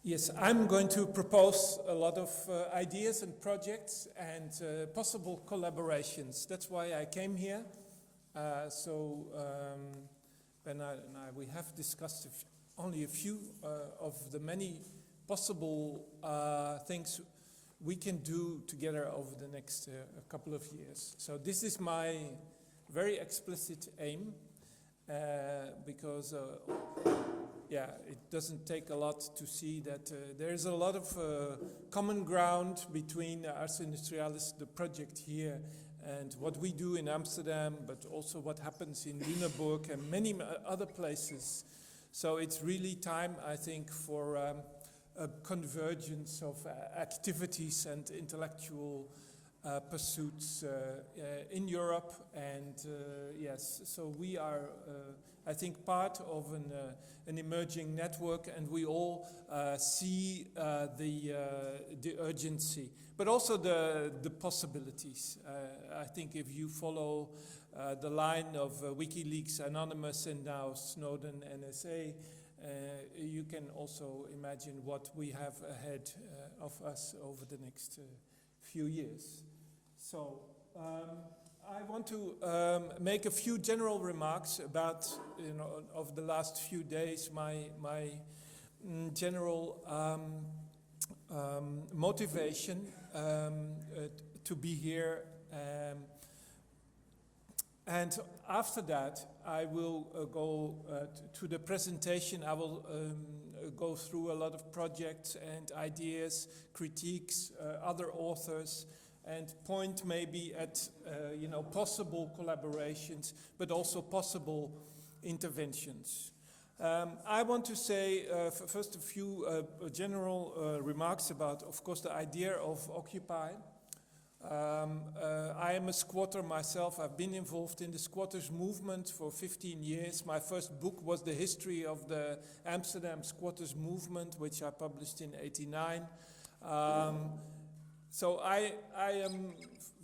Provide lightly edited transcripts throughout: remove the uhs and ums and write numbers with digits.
Yes, I'm going to propose a lot of ideas and projects and possible collaborations. That's why I came here. Bernard and I, we have discussed only a few of the many possible things we can do together over the next couple of years. So this is my very explicit aim, because yeah, it doesn't take a lot to see that there is a lot of common ground between Ars Industrialis, the project here, and what we do in Amsterdam, but also what happens in Lüneburg and many other places. So it's really time, I think, for a convergence of activities and intellectual pursuits in Europe. And yes, so we are, I think, part of an emerging network, and we all see the urgency, but also the possibilities. I think if you follow the line of WikiLeaks, Anonymous, and now Snowden, NSA, you can also imagine what we have ahead of us over the next few years. So I want to make a few general remarks about, of the last few days, my general motivation to be here. And after that, I will go to the presentation. I will go through a lot of projects and ideas, critiques, other authors, and point maybe at possible collaborations, but also possible interventions. I want to say first a few general remarks about, of course, the idea of Occupy. I am a squatter myself. I've been involved in the squatters movement for 15 years. My first book was the history of the Amsterdam squatters movement, which I published in '89. So I am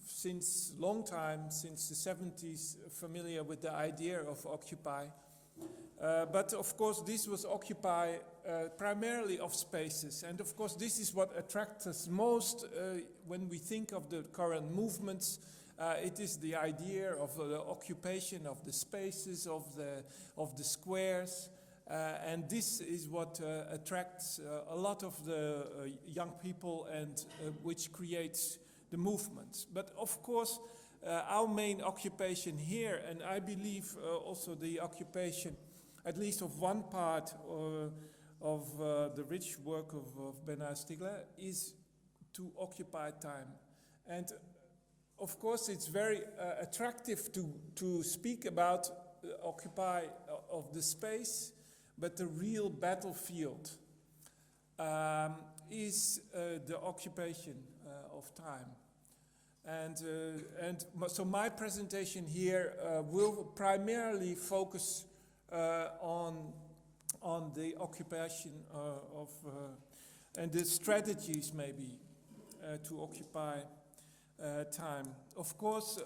since long time, since the 70s, familiar with the idea of Occupy. But of course this was Occupy primarily of spaces, and of course this is what attracts us most when we think of the current movements. It is the idea of the occupation of the spaces, of the squares, and this is what attracts a lot of the young people, and which creates the movements. But of course our main occupation here, and I believe also the occupation at least of one part of the rich work of Bernard Stiegler, is to occupy time. And of course it's very attractive to speak about occupy of the space, but the real battlefield is the occupation of time. And so my presentation here will primarily focus on the occupation of and the strategies maybe to occupy time. Of course,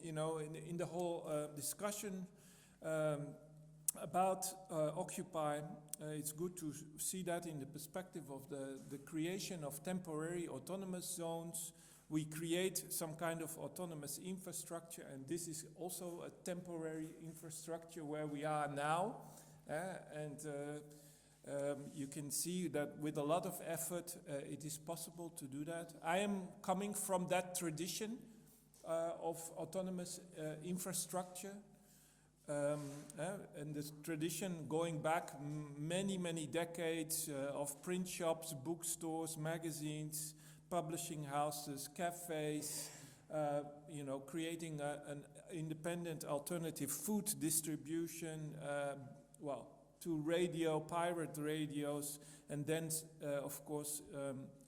in the whole discussion about Occupy, it's good to see that in the perspective of the creation of temporary autonomous zones. We create some kind of autonomous infrastructure, and this is also a temporary infrastructure where we are now. You can see that with a lot of effort it is possible to do that. I am coming from that tradition of autonomous infrastructure, and this tradition going back many decades of print shops, bookstores, magazines, publishing houses, cafes, creating an independent alternative food distribution, to radio, pirate radios, and then, of course,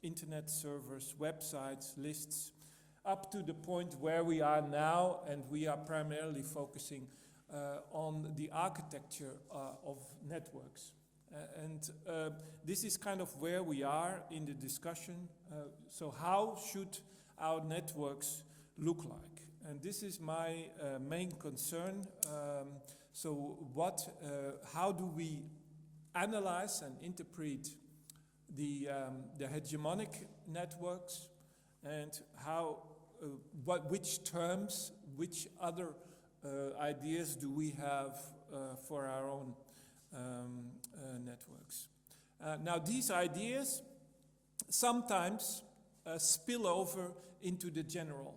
internet servers, websites, lists, up to the point where we are now, and we are primarily focusing on the architecture of networks. This is kind of where we are in the discussion. So how should our networks look like? And this is my main concern. So how do we analyze and interpret the hegemonic networks, and how, which terms, which other ideas do we have for our own networks. Now these ideas sometimes spill over into the general.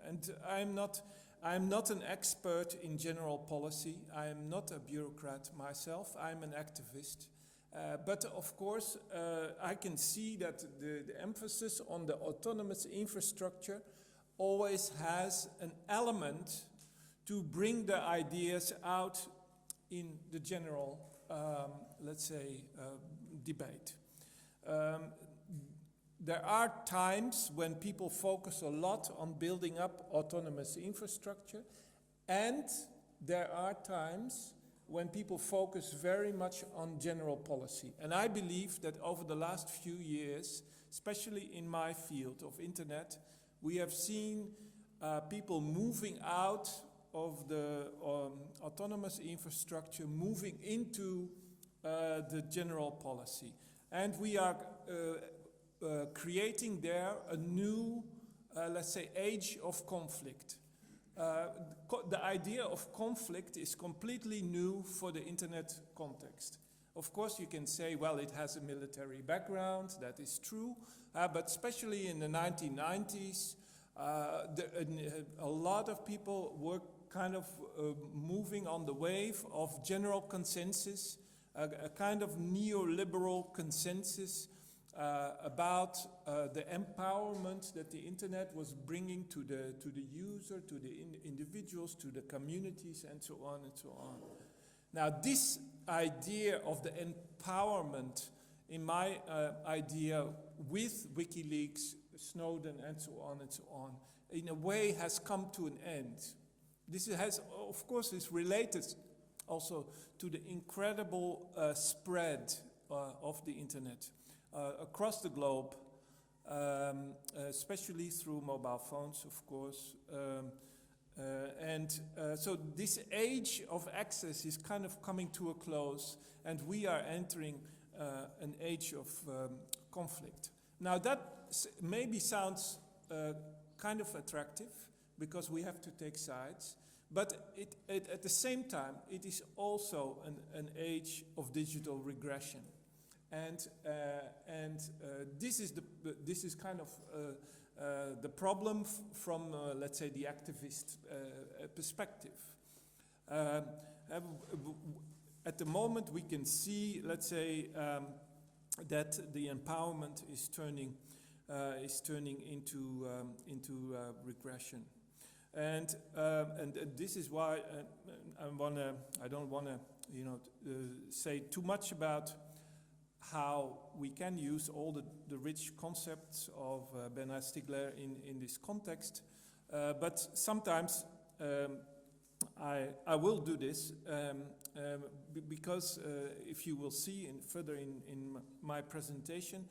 And I'm not an expert in general policy. I am not a bureaucrat myself. I'm an activist. But of course, I can see that the emphasis on the autonomous infrastructure always has an element to bring the ideas out in the general, let's say, debate. There are times when people focus a lot on building up autonomous infrastructure, and there are times when people focus very much on general policy. And I believe that over the last few years, especially in my field of internet, we have seen people moving out of the autonomous infrastructure, moving into the general policy. And we are creating there a new, let's say, age of conflict. The idea of conflict is completely new for the internet context. Of course, you can say, well, it has a military background, that is true, but especially in the 1990s, a lot of people were kind of moving on the wave of general consensus, a kind of neoliberal consensus about the empowerment that the internet was bringing to the user, to the individuals, to the communities, and so on and so on. Now, this idea of the empowerment, in my idea, with WikiLeaks, Snowden, and so on, in a way has come to an end. This has, of course, is related also to the incredible spread of the internet across the globe, especially through mobile phones, of course. So this age of access is kind of coming to a close, and we are entering an age of conflict. Now that maybe sounds kind of attractive, because we have to take sides, but at the same time, it is also an age of digital regression. And this is kind of the problem from let's say, the activist perspective. At the moment, we can see, let's say, that the empowerment is turning into regression, and this is why I don't wanna say too much about how we can use all the rich concepts of Bernard Stiegler in this context, but sometimes I will do this because if you will see further in my presentation,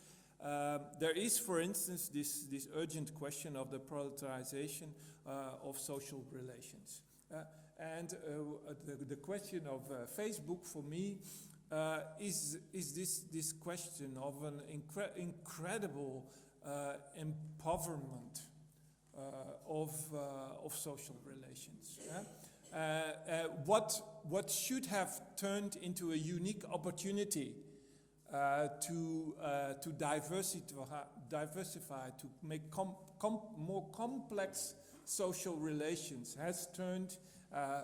there is, for instance, this urgent question of the prioritization of social relations. And the question of Facebook, for me, is this question of an incredible empowerment of social relations. What should have turned into a unique opportunity to diversify, to make more complex social relations, has turned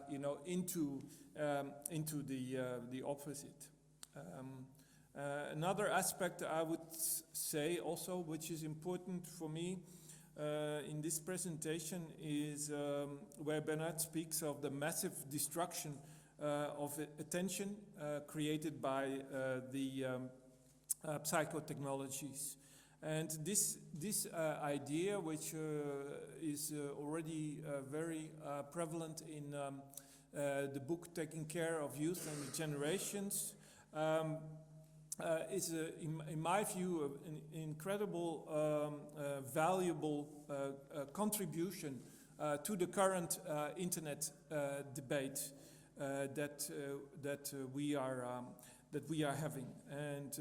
into the opposite. Another aspect I would say also, which is important for me in this presentation, is where Bernard speaks of the massive destruction of attention created by the psychotechnologies. And this idea, which is already very prevalent in the book Taking Care of Youth and Generations, is, in my view, an incredible, valuable contribution to the current internet debate that we are that we are having. And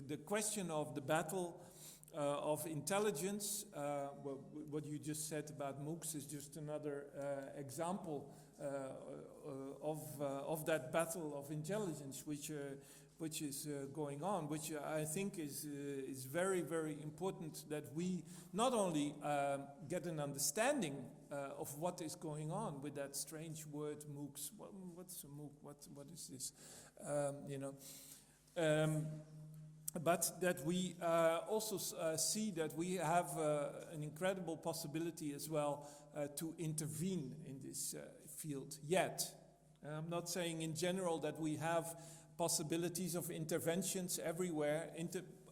the question of the battle of intelligence, what you just said about MOOCs is just another example of that battle of intelligence, which is going on, which I think is very, very important, that we not only get an understanding of what is going on with that strange word MOOCs. What's a MOOC? What is this? But that we also see that we have an incredible possibility as well to intervene in this field yet. I'm not saying in general that we have possibilities of interventions everywhere.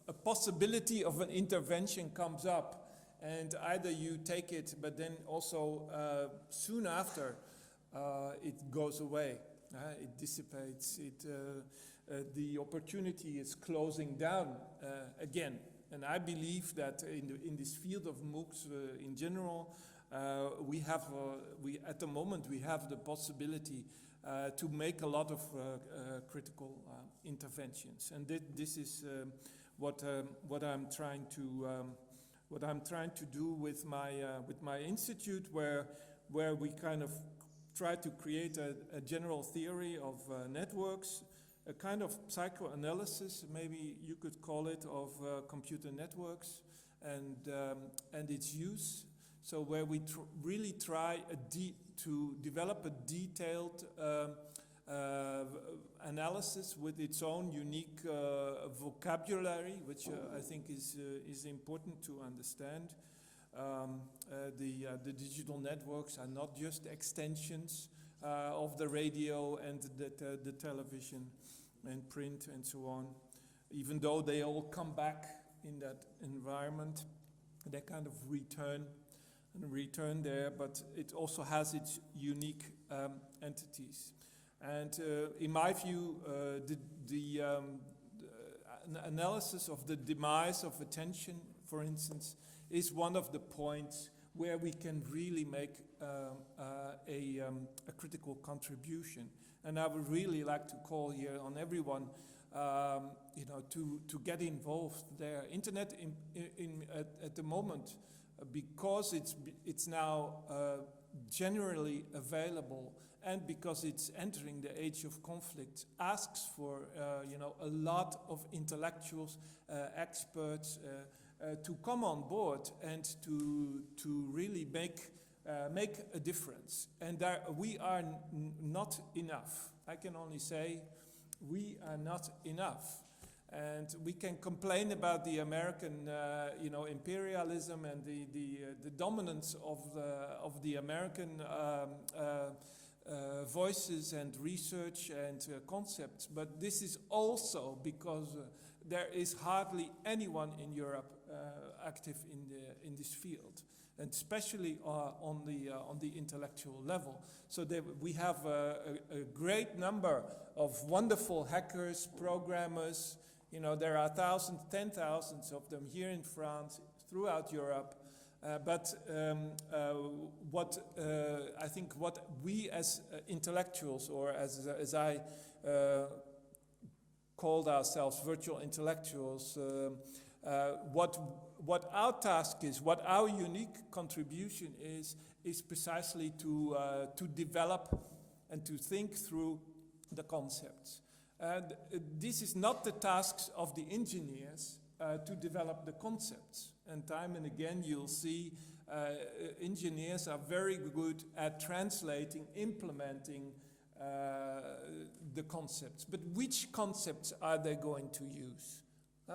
A possibility of an intervention comes up, and either you take it, but then also soon after it goes away. It dissipates. The opportunity is closing down again. And I believe that in this field of MOOCs in general, at the moment we have the possibility to make a lot of critical interventions, and this is what I'm trying to do with my institute, where we kind of try to create a general theory of networks, a kind of psychoanalysis, maybe you could call it, of computer networks and its use. So where we really try to develop a detailed analysis with its own unique vocabulary, which I think is important to understand. The digital networks are not just extensions of the radio and the television and print and so on, even though they all come back in that environment. They kind of return there, but it also has its unique entities. And in my view, the analysis of the demise of attention, for instance, is one of the points where we can really make a critical contribution. And I would really like to call here on everyone, to get involved there. Internet at the moment, because it's now generally available, and because it's entering the age of conflict, asks for a lot of intellectuals, experts, to come on board and to really make a difference. And we are not enough. I can only say we are not enough. And we can complain about the American, imperialism and the dominance of the American voices and research and concepts. But this is also because there is hardly anyone in Europe active in this field, and especially on the intellectual level. So we have a great number of wonderful hackers, programmers. There are thousands, 10,000s of them here in France, throughout Europe. But I think what we as intellectuals, or as I called ourselves, virtual intellectuals, what our task is, what our unique contribution is precisely to develop and to think through the concepts. And this is not the tasks of the engineers to develop the concepts. And time and again you'll see engineers are very good at translating, implementing the concepts. But which concepts are they going to use?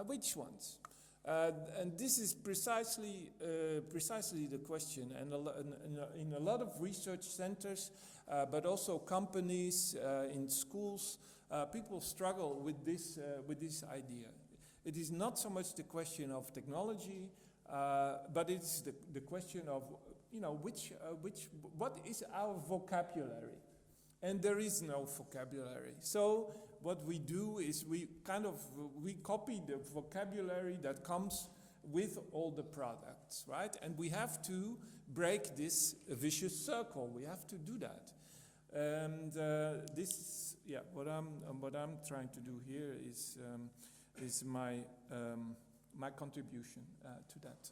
Which ones? And this is precisely the question. And in a lot of research centers, but also companies, in schools, people struggle with this idea. It is not so much the question of technology, but it's the question of what is our vocabulary, and there is no vocabulary. So what we do is we copy the vocabulary that comes with all the products, right? And we have to break this vicious circle. We have to do that. And this, yeah, what I'm trying to do here is my my contribution to that.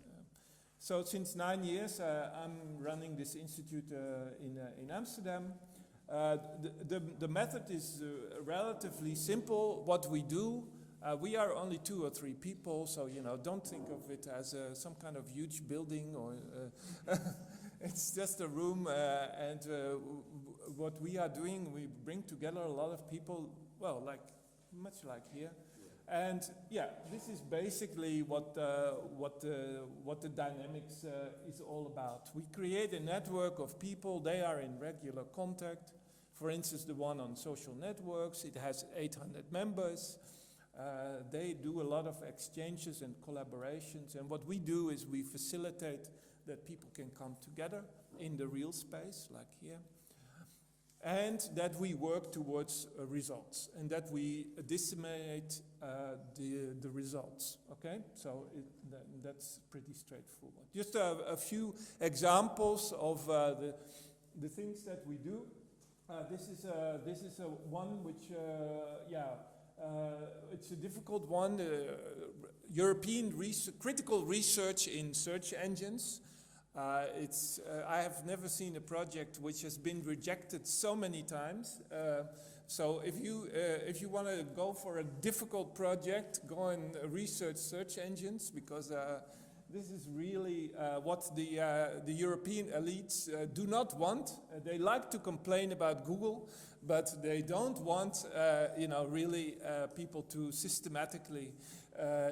So since 9 years, I'm running this institute in Amsterdam. The method is relatively simple. What we do, we are only 2 or 3 people, so don't think of it as some kind of huge building or it's just a room. And what we are doing, we bring together a lot of people. Well, much like here. And yeah, this is basically what the dynamics is all about. We create a network of people. They are in regular contact. For instance, the one on social networks, it has 800 members. They do a lot of exchanges and collaborations. And what we do is we facilitate that people can come together in the real space, like here. And that we work towards results, and that we disseminate the results. Okay, so that's pretty straightforward. Just a few examples of the things that we do. This is one which, it's a difficult one. European critical research in search engines. I have never seen a project which has been rejected so many times. So if you want to go for a difficult project, go and research search engines, because this is really what the European elites do not want. They like to complain about Google, but they don't want really people to systematically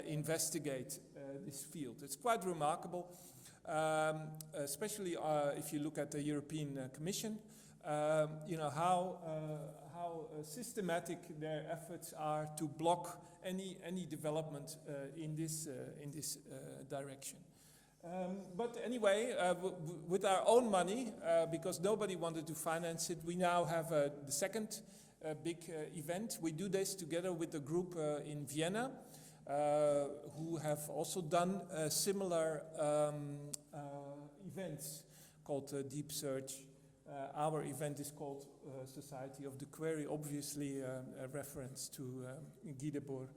investigate this field. It's quite remarkable. Especially if you look at the European Commission, how systematic their efforts are to block any development in this direction. But anyway, with our own money, because nobody wanted to finance it, we now have the second big event. We do this together with a group in Vienna. Who have also done similar events called Deep Search. Our event is called Society of the Query, obviously a reference to Guy Debord,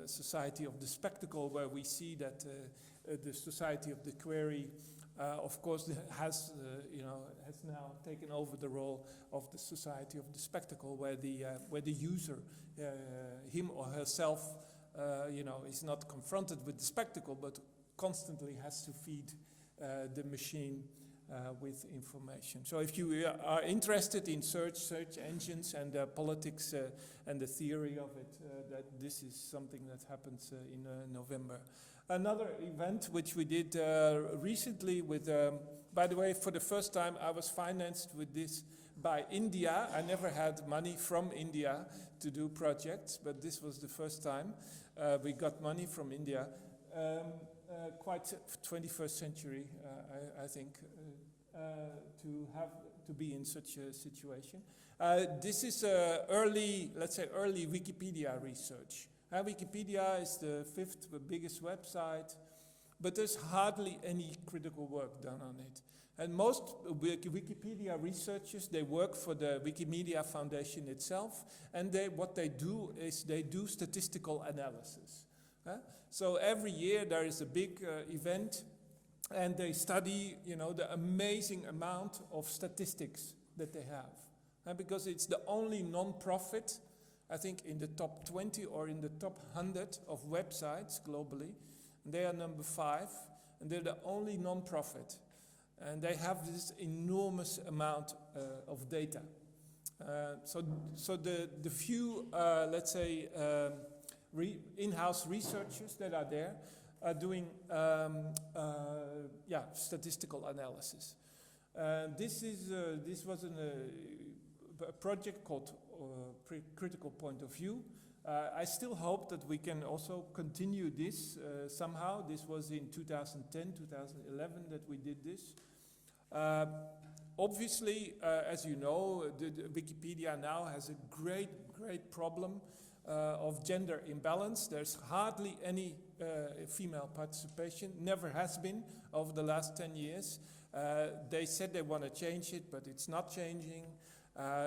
Society of the Spectacle, where we see that the Society of the Query, of course, has now taken over the role of the Society of the Spectacle, where the user, him or herself, is not confronted with the spectacle, but constantly has to feed the machine with information. So if you are interested in search engines and politics and the theory of it, that this is something that happens in November. Another event which we did recently with, by the way, for the first time I was financed with this by India. I never had money from India to do projects, but this was the first time we got money from India. Quite 21st century, I think, to be in such a situation. This is early Wikipedia research. Wikipedia is the 5th biggest website, but there's hardly any critical work done on it. And most Wikipedia researchers, they work for the Wikimedia Foundation itself, and what they do is they do statistical analysis. So every year there is a big event, and they study, the amazing amount of statistics that they have. Because it's the only non-profit, I think, in the top 20 or in the top 100 of websites globally. They are number 5, and they're the only non-profit. And they have this enormous amount of data. So the few, in-house researchers that are there are doing statistical analysis. This was a project called Critical Point of View. I still hope that we can also continue this somehow. This was in 2010, 2011 that we did this. Obviously, as you know, the Wikipedia now has a great problem of gender imbalance. There's hardly any female participation, never has been over the last 10 years. They said they want to change it, but it's not changing.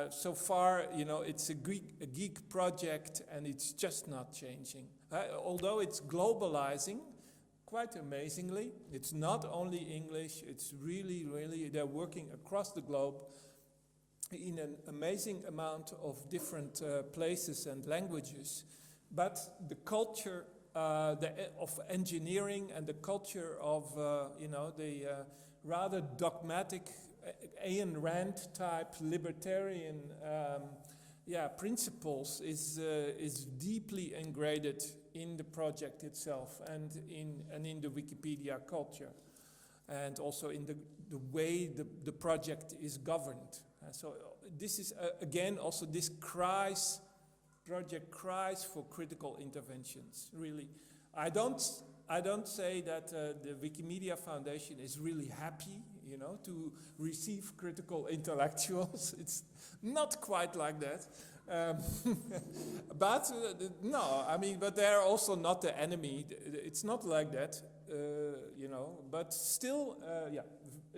So far, you know, it's a geek project, and it's just not changing. Although it's globalizing, quite amazingly. It's not only English, it's really, really, they're working across the globe in an amazing amount of different places and languages. But the culture of engineering and the culture of, you know, the rather dogmatic Ayn Rand type libertarian principles is deeply ingrained in the project itself and in the Wikipedia culture, and also in the way the project is governed. So this is again also this project cries for critical interventions. Really, I don't say that the Wikimedia Foundation is really happy, you know, to receive critical intellectuals. It's not quite like that. But no, I mean, but they're also not the enemy. It's not like that, you know. But still,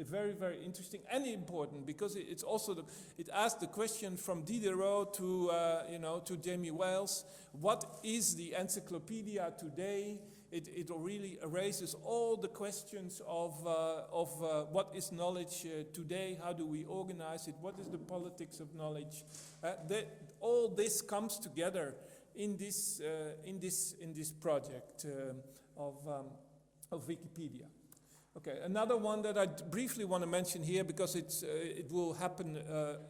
very, very interesting and important, because it's also it asks the question from Diderot to you know, to Jamie Wales: what is the encyclopedia today? It really raises all the questions of what is knowledge today? How do we organize it? What is the politics of knowledge? All this comes together in this project of Wikipedia. Okay, another one that I briefly want to mention here, because it will happen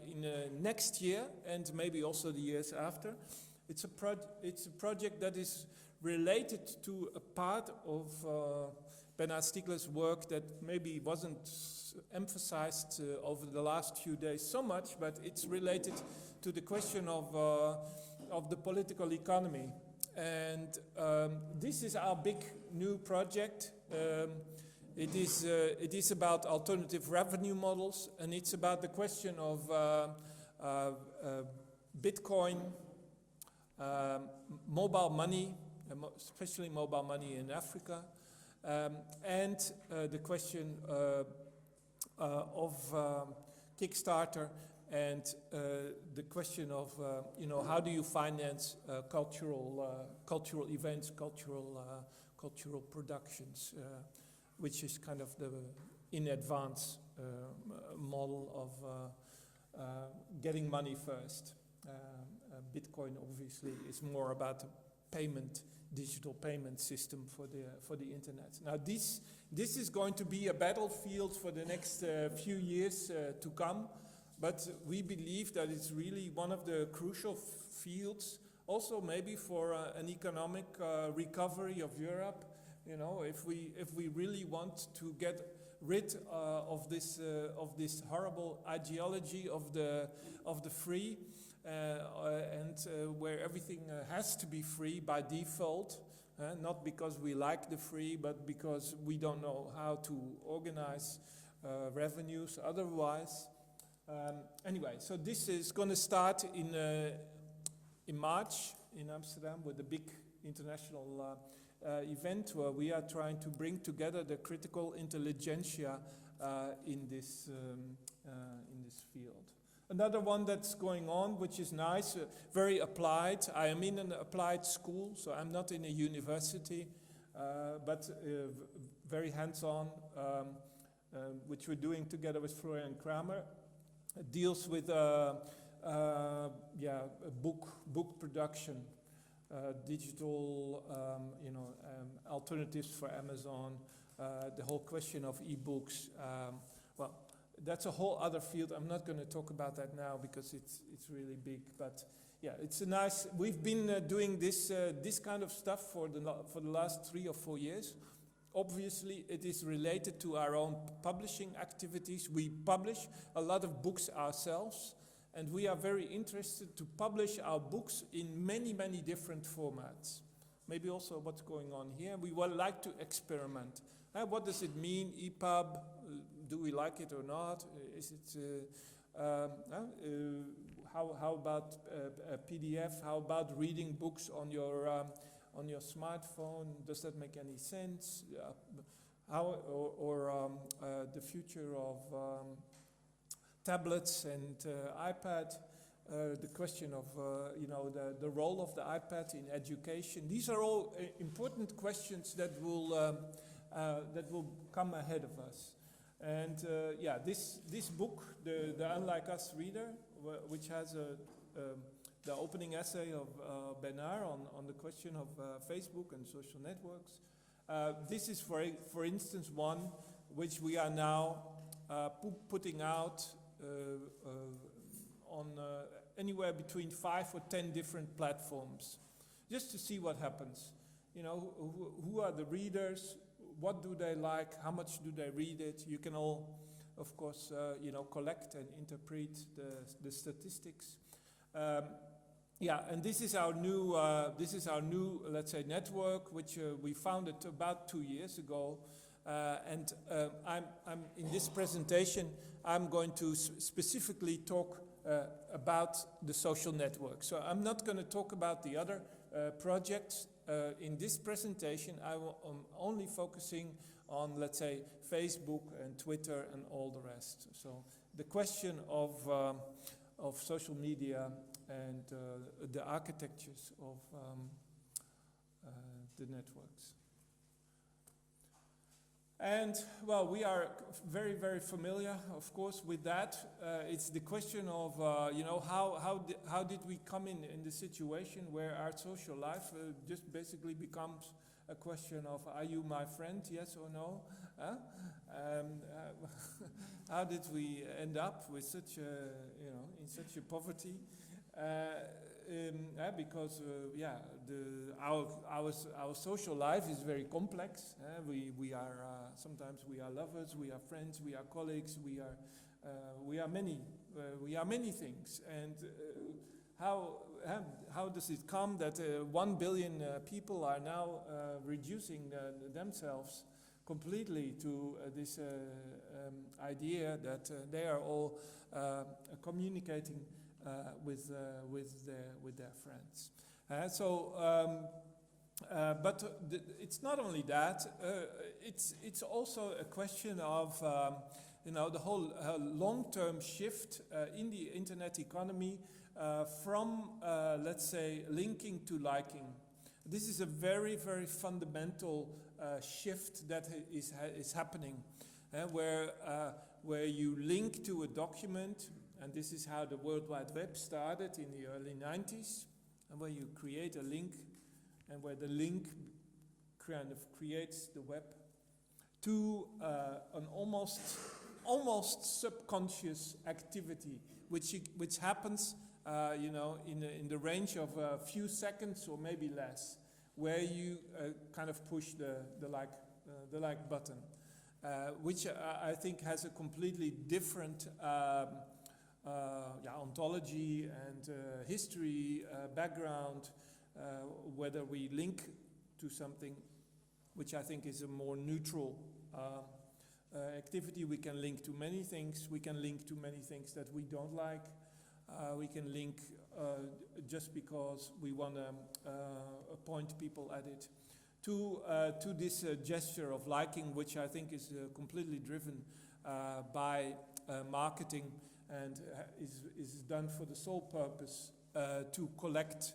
in next year and maybe also the years after. It's a project that is related to a part of Bernard Stiegler's work that maybe wasn't emphasized over the last few days so much, but it's related to the question of the political economy. And this is our big new project. It is about alternative revenue models, and it's about the question of Bitcoin, mobile money, especially mobile money in Africa, and the question of Kickstarter, and the question of you know, how do you finance cultural events, cultural productions, which is kind of the in advance model of getting money first. Bitcoin obviously is more about a digital payment system for the internet. Now this is going to be a battlefield for the next few years to come, but we believe that it's really one of the crucial fields, also maybe for an economic recovery of Europe. You know, if we really want to get rid of this horrible ideology of the free, and where everything has to be free by default, not because we like the free, but because we don't know how to organize revenues otherwise. Anyway, so this is going to start in March in Amsterdam with a big international event where we are trying to bring together the critical intelligentsia in this field. Another one that's going on, which is nice, very applied. I am in an applied school, so I'm not in a university, but very hands-on, which we're doing together with Fleuriel and Kramer. It deals with book production, digital, alternatives for Amazon, the whole question of e-books. Well, that's a whole other field. I'm not going to talk about that now because it's really big. But yeah, it's a nice. We've been doing this kind of stuff for the last 3 or 4 years. Obviously, it is related to our own publishing activities. We publish a lot of books ourselves, and we are very interested to publish our books in many, many different formats. Maybe also what's going on here. We would like to experiment. What does it mean, EPUB? Do we like it or not? Is it how about PDF? How about reading books on your smartphone? Does that make any sense? How or the future of tablets and iPad, the question of the role of the iPad in education. These are all important questions that will come ahead of us. And this book, the Unlike Us Reader, which has the opening essay of Bernard on the question of Facebook and social networks. This is, for instance, one which we are now putting out on anywhere between 5 or 10 different platforms, just to see what happens. You know, who are the readers? What do they like? How much do they read it? You can all, of course, collect and interpret the statistics. And this is our new, let's say, network, which we founded about 2 years ago. I'm in this presentation, I'm going to specifically talk about the social network. So I'm not going to talk about the other projects. In this presentation, I'm only focusing on, let's say, Facebook and Twitter and all the rest. So the question of social media and the architectures of the networks. And, well, we are very, very familiar, of course, with that. It's the question of, how did we come in the situation where our social life just basically becomes a question of, are you my friend, yes or no? How did we end up with such in such a poverty? Because our social life is very complex. We are sometimes we are lovers, we are friends, we are colleagues, we are many things. And how does it come that 1 billion people are now reducing themselves completely to this idea that they are all communicating with their friends. But it's not only that. It's also a question of the whole long-term shift in the internet economy from let's say linking to liking. This is a very, very fundamental shift that is happening, where you link to a document. And this is how the World Wide Web started in the early 90s, and where you create a link, and where the link kind of creates the web to an almost subconscious activity, which happens, in the range of a few seconds or maybe less, where you kind of push the like button, which I think has a completely different ontology and history, background, whether we link to something which I think is a more neutral activity. We can link to many things. We can link to many things that we don't like. We can link just because we want to point people at it. To this gesture of liking, which I think is completely driven by marketing, and is done for the sole purpose to collect,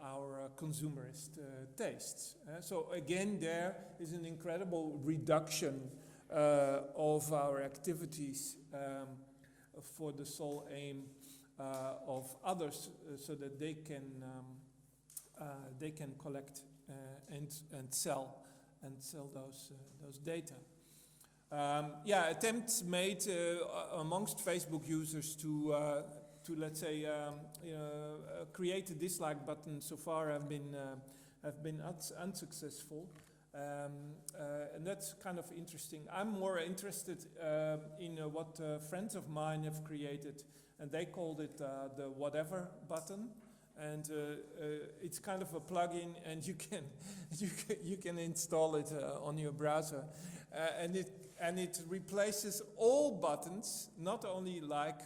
our consumerist tastes. So again, there is an incredible reduction of our activities for the sole aim of others, so that they can collect and sell those data. Attempts made amongst Facebook users to let's say create a dislike button so far have been unsuccessful, and that's kind of interesting. I'm more interested in what friends of mine have created, and they called it the whatever button. and it's kind of a plugin, and you can install it on your browser, and it replaces all buttons, not only like,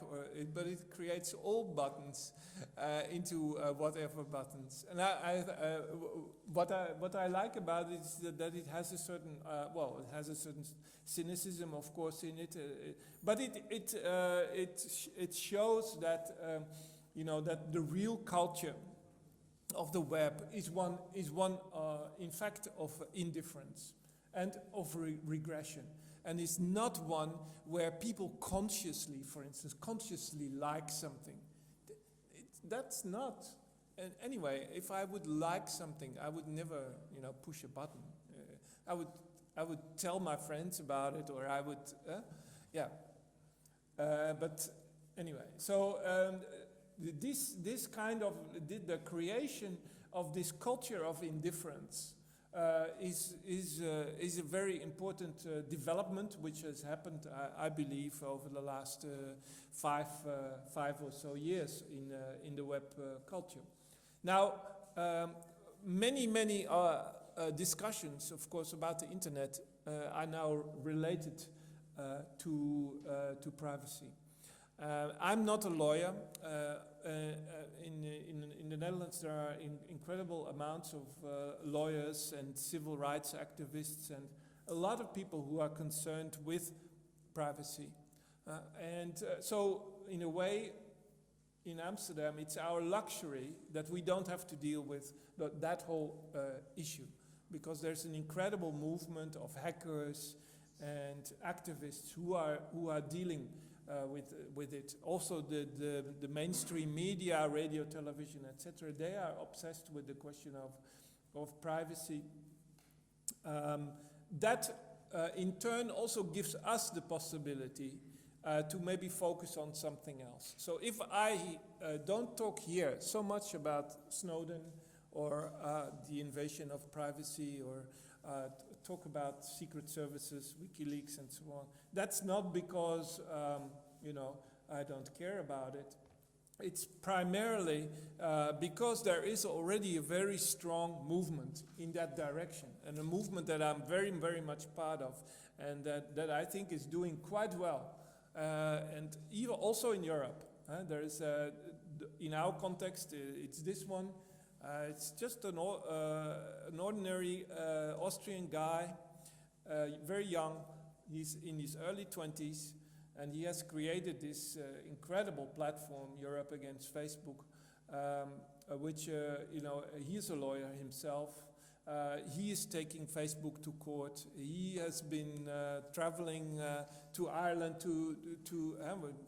but it creates all buttons into whatever buttons. And what I like about it is that it has a certain it has a certain cynicism, of course, in it, but it shows that that the real culture of the web is one in fact of indifference and of regression. And it's not one where people consciously, for instance, like something. That's not. And anyway, if I would like something, I would never, push a button. I would tell my friends about it, or I would, but anyway, so this kind of the creation of this culture of indifference is a very important development which has happened, I believe, over the last 5 or so years in the web culture. Now, many discussions, of course, about the internet are now related to privacy. I'm not a lawyer. In the Netherlands, there are incredible amounts of lawyers and civil rights activists and a lot of people who are concerned with privacy. So, in a way, in Amsterdam, it's our luxury that we don't have to deal with that whole issue, because there's an incredible movement of hackers and activists who are dealing with it. Also, the mainstream media, radio, television, etc., they are obsessed with the question of privacy. That in turn also gives us the possibility to maybe focus on something else. So if I don't talk here so much about Snowden or the invasion of privacy, or talk about secret services, WikiLeaks, and so on, that's not because I don't care about it. It's primarily because there is already a very strong movement in that direction, and a movement that I'm very, very much part of, and that I think is doing quite well. And even also in Europe, there is in our context, it's this one. It's just an ordinary Austrian guy, very young. He's in his early 20s, and he has created this incredible platform, Europe Against Facebook, which he is a lawyer himself. He is taking Facebook to court. He has been traveling to Ireland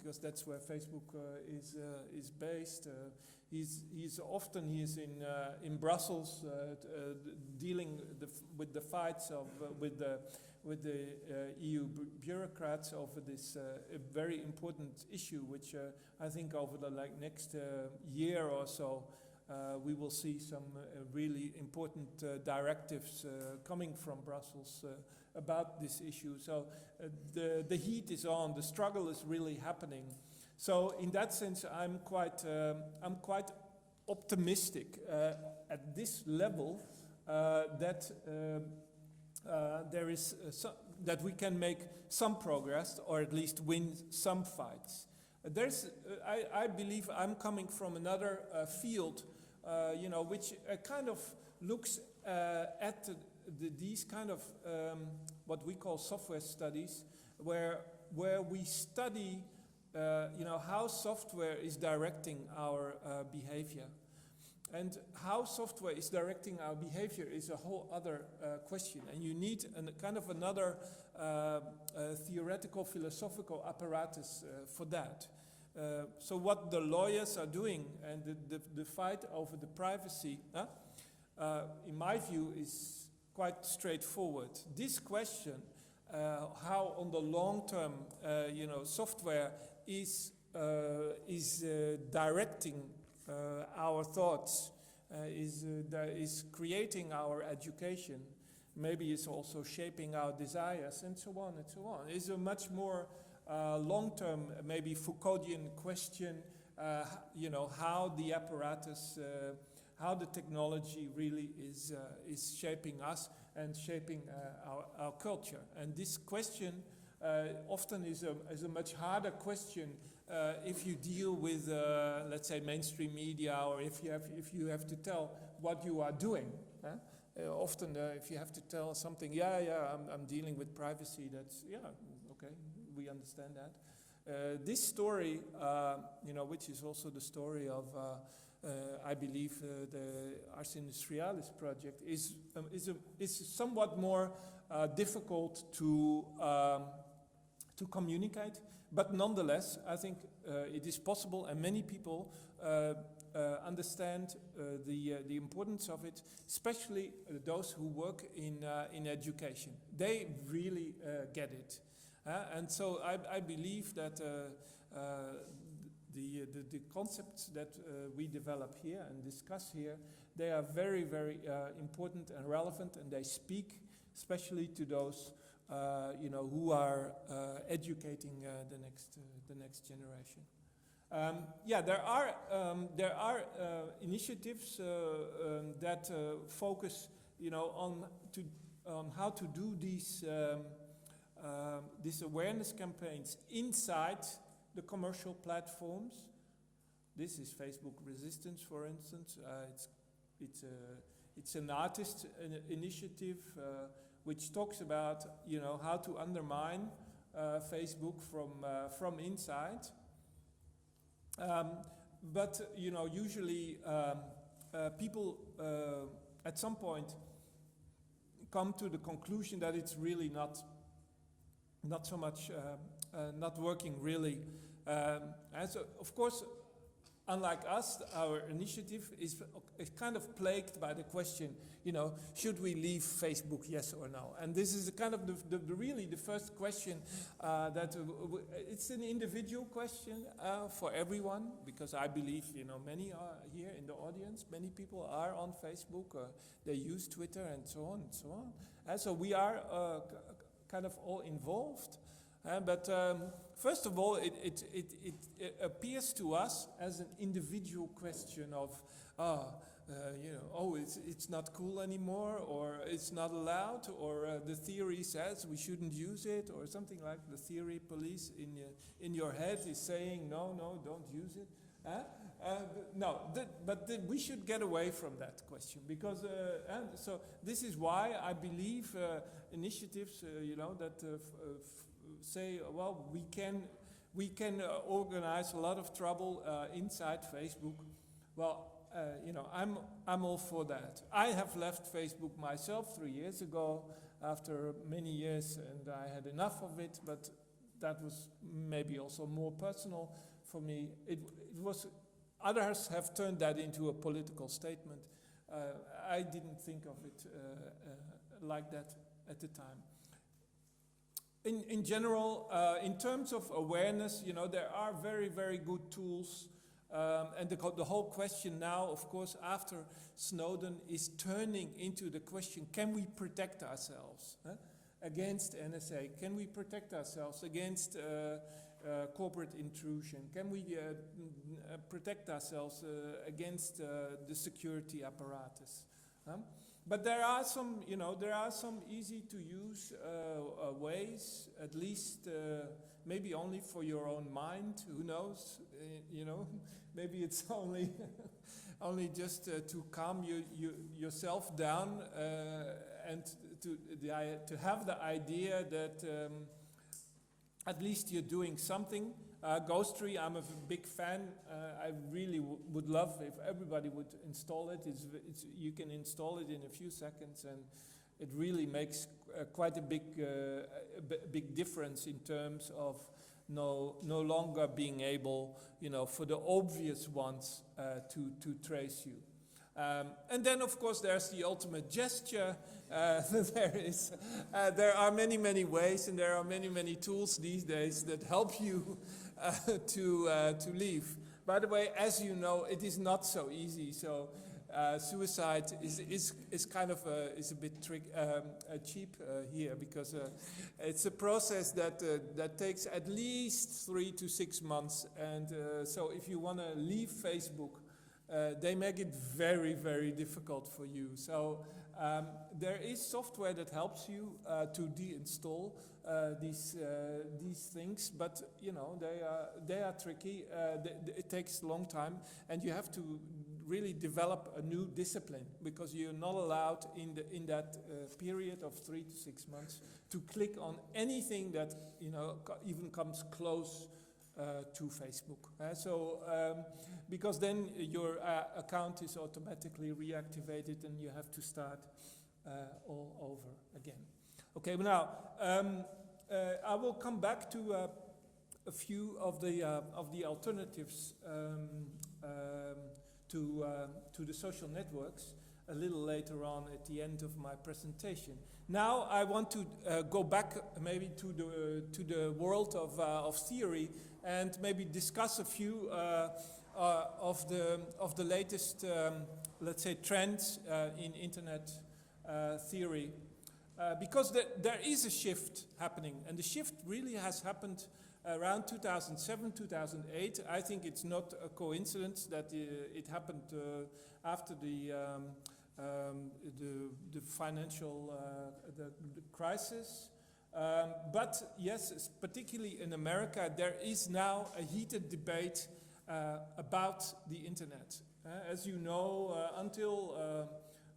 because that's where Facebook is based. He's often in Brussels dealing with the fights with the EU bureaucrats over this very important issue, which I think over the next year or so we will see some really important directives coming from Brussels about this issue. So the heat is on. The struggle is really happening. So in that sense, I'm quite optimistic at this level that there is that we can make some progress, or at least win some fights. I believe I'm coming from another field, which kind of looks at these kind of what we call software studies, where we study how software is directing our behavior. And how software is directing our behavior is a whole other question. And you need another theoretical, philosophical apparatus for that. So what the lawyers are doing, and the fight over the privacy, in my view, is quite straightforward. This question, how on the long term, software is directing our thoughts, is creating our education, maybe is also shaping our desires, and so on and so on. Is a much more long-term, maybe Foucauldian question how the apparatus, how the technology really is shaping us and shaping our culture. And this question often is a much harder question if you deal with, let's say, mainstream media, or if you have to tell what you are doing. Often, if you have to tell something, I'm dealing with privacy. That's okay, we understand that. This story, which is also the story of, I believe, the Ars Industrialis project, is somewhat more difficult to communicate. But nonetheless, I think it is possible, and many people understand the importance of it, especially those who work in education. They really get it. And so I believe that the concepts that we develop here and discuss here, they are very, very important and relevant, and they speak especially to those who are educating the next generation. There are initiatives that focus, on how to do these awareness campaigns inside the commercial platforms. This is Facebook Resistance, for instance. It's an artist initiative which talks about how to undermine Facebook from inside. But usually people at some point come to the conclusion that it's really not so much not working really. And so, of course, unlike us, our initiative is kind of plagued by the question, should we leave Facebook, yes or no? And this is kind of really the first question that it's an individual question for everyone, because I believe, many are here in the audience, many people are on Facebook, they use Twitter and so on and so on. And so we are kind of all involved. But first of all, it appears to us as an individual question of, it's not cool anymore, or it's not allowed, or the theory says we shouldn't use it, or something like the theory police in your head is saying, no, don't use it. But we should get away from that question, because and so this is why I believe initiatives, that say, well, we can organize a lot of trouble inside Facebook. Well, I'm all for that. I have left Facebook myself 3 years ago after many years, and I had enough of it. But that was maybe also more personal for me. It was. Others have turned that into a political statement. I didn't think of it like that at the time. In general, in terms of awareness, there are very, very good tools. And the whole question now, of course, after Snowden, is turning into the question, can we protect ourselves against NSA? Can we protect ourselves against corporate intrusion? Can we protect ourselves against the security apparatus? But there are some easy to use ways, at least maybe only for your own mind. Who knows? Maybe it's only just to calm yourself down and to have the idea that at least you're doing something. Ghostry, I'm a big fan. I really would love if everybody would install it. You can install it in a few seconds, and it really makes quite a big difference in terms of no longer being able, for the obvious ones to trace you. And then, of course, there's the ultimate gesture. There are many ways, and there are many tools these days that help you to leave. By the way, as you know, it is not so easy. So suicide is kind of is a bit cheap here, because it's a process that takes at least 3 to 6 months, and so if you want to leave Facebook, they make it very, very difficult for you. So there is software that helps you to deinstall these things, but you know, they are tricky. It takes a long time, and you have to really develop a new discipline, because you're not allowed in that period of 3 to 6 months to click on anything that, you know, even comes close to Facebook. Because then your account is automatically reactivated and you have to start all over again. Okay, but now I will come back to a few of the alternatives to the social networks a little later on at the end of my presentation. Now I want to go back maybe to the world of theory, and maybe discuss a few of the latest, let's say, trends in internet theory, because there is a shift happening, and the shift really has happened around 2007, 2008. I think it's not a coincidence that it happened after the financial the crisis. But yes, particularly in America, there is now a heated debate about the internet. As you know, until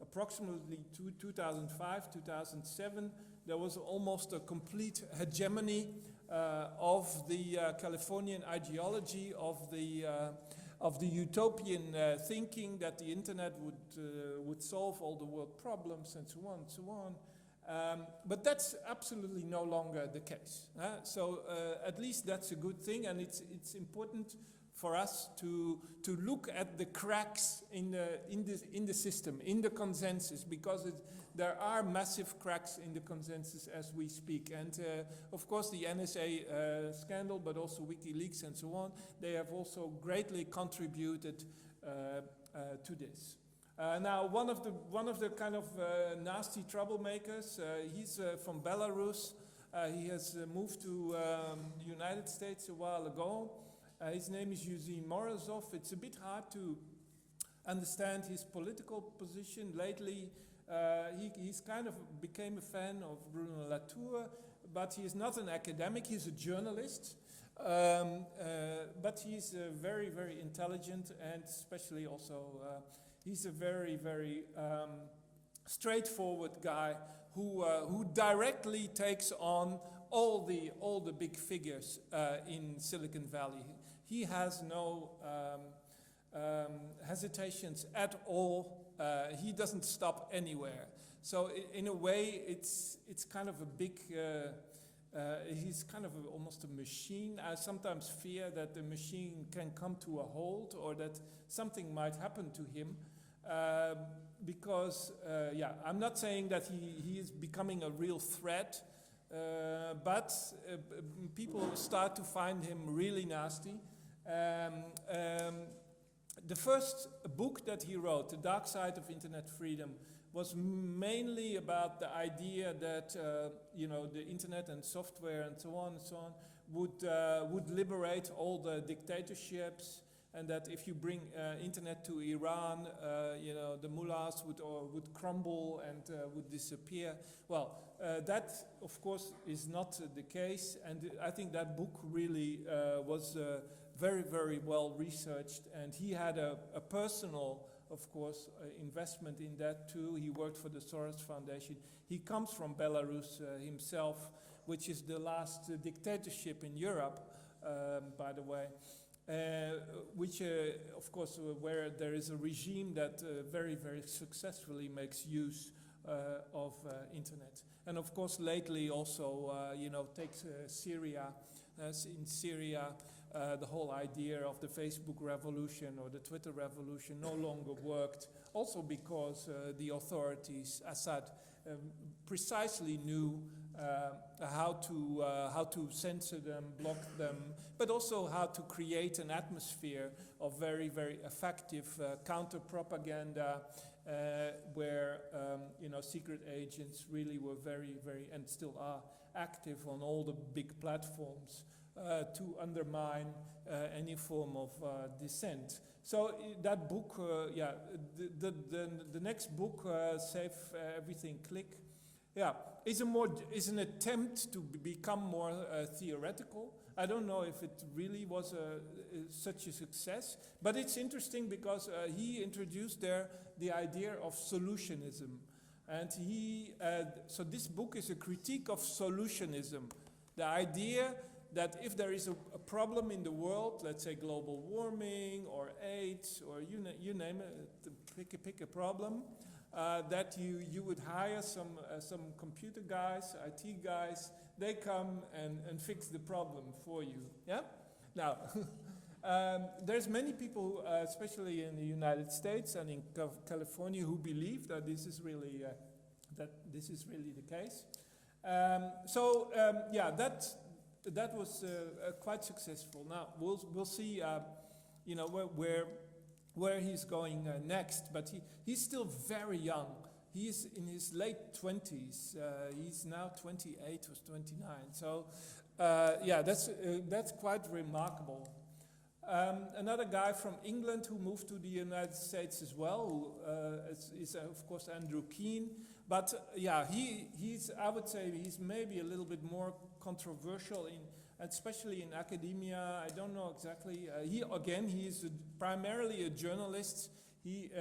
approximately 2005, 2007, there was almost a complete hegemony of the Californian ideology, of the utopian thinking that the internet would solve all the world problems, and so on and so on. But that's absolutely no longer the case. So at least that's a good thing, and it's important for us to look at the cracks in the system, in the consensus, because there are massive cracks in the consensus as we speak. And of course the NSA scandal, but also WikiLeaks and so on, they have also greatly contributed to this. Now, one of the kind of nasty troublemakers, he's from Belarus. He has moved to the United States a while ago. His name is Yuzin Morozov. It's a bit hard to understand his political position. Lately, he's kind of became a fan of Bruno Latour, but he is not an academic. He's a journalist. But he's very, very intelligent, and especially also he's a very, very straightforward guy who directly takes on all the big figures in Silicon Valley. He has no hesitations at all. He doesn't stop anywhere. So in a way, it's kind of a big. He's kind of almost a machine. I sometimes fear that the machine can come to a halt, or that something might happen to him. Because, I'm not saying that he is becoming a real threat, but people start to find him really nasty. The first book that he wrote, The Dark Side of Internet Freedom, was mainly about the idea that the internet and software and so on would liberate all the dictatorships, and that if you bring internet to Iran, the mullahs would crumble and would disappear. Well, that of course is not the case, and I think that book really was very, very well researched, and he had a personal, of course, investment in that too. He worked for the Soros Foundation. He comes from Belarus himself, which is the last dictatorship in Europe, by the way, which, of course, where there is a regime that very, very successfully makes use of internet. And of course, lately also, takes Syria. In Syria, the whole idea of the Facebook revolution or the Twitter revolution no longer worked, also because the authorities, Assad, precisely knew how to censor them, block them, but also how to create an atmosphere of very, very effective counter-propaganda where secret agents really were very, very, and still are active on all the big platforms to undermine any form of dissent. So that book, the next book, Save Everything Click, is an attempt to become more theoretical. I don't know if it really was such a success, but it's interesting because he introduced there the idea of solutionism. And so this book is a critique of solutionism. The idea that if there is a problem in the world, let's say global warming or AIDS or you name it, pick a problem, that you would hire some computer guys, IT guys, they come and fix the problem for you. Yeah? Now, there's many people, especially in the United States and in California, who believe that this is really the case. That was quite successful. Now we'll see, where he's going next. But he's still very young. He's in his late 20s. He's now 28 or 29. So that's quite remarkable. Another guy from England who moved to the United States as well, who is of course Andrew Keen. But I would say he's maybe a little bit more controversial especially in academia. I don't know exactly. He's primarily a journalist. He's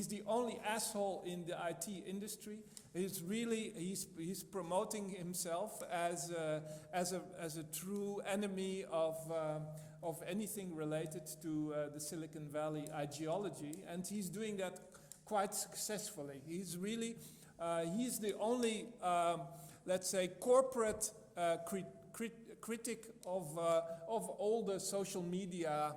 the only asshole in the IT industry. He's promoting himself as a true enemy of anything related to the Silicon Valley ideology, and he's doing that quite successfully. He's the only, let's say, corporate critic of all the social media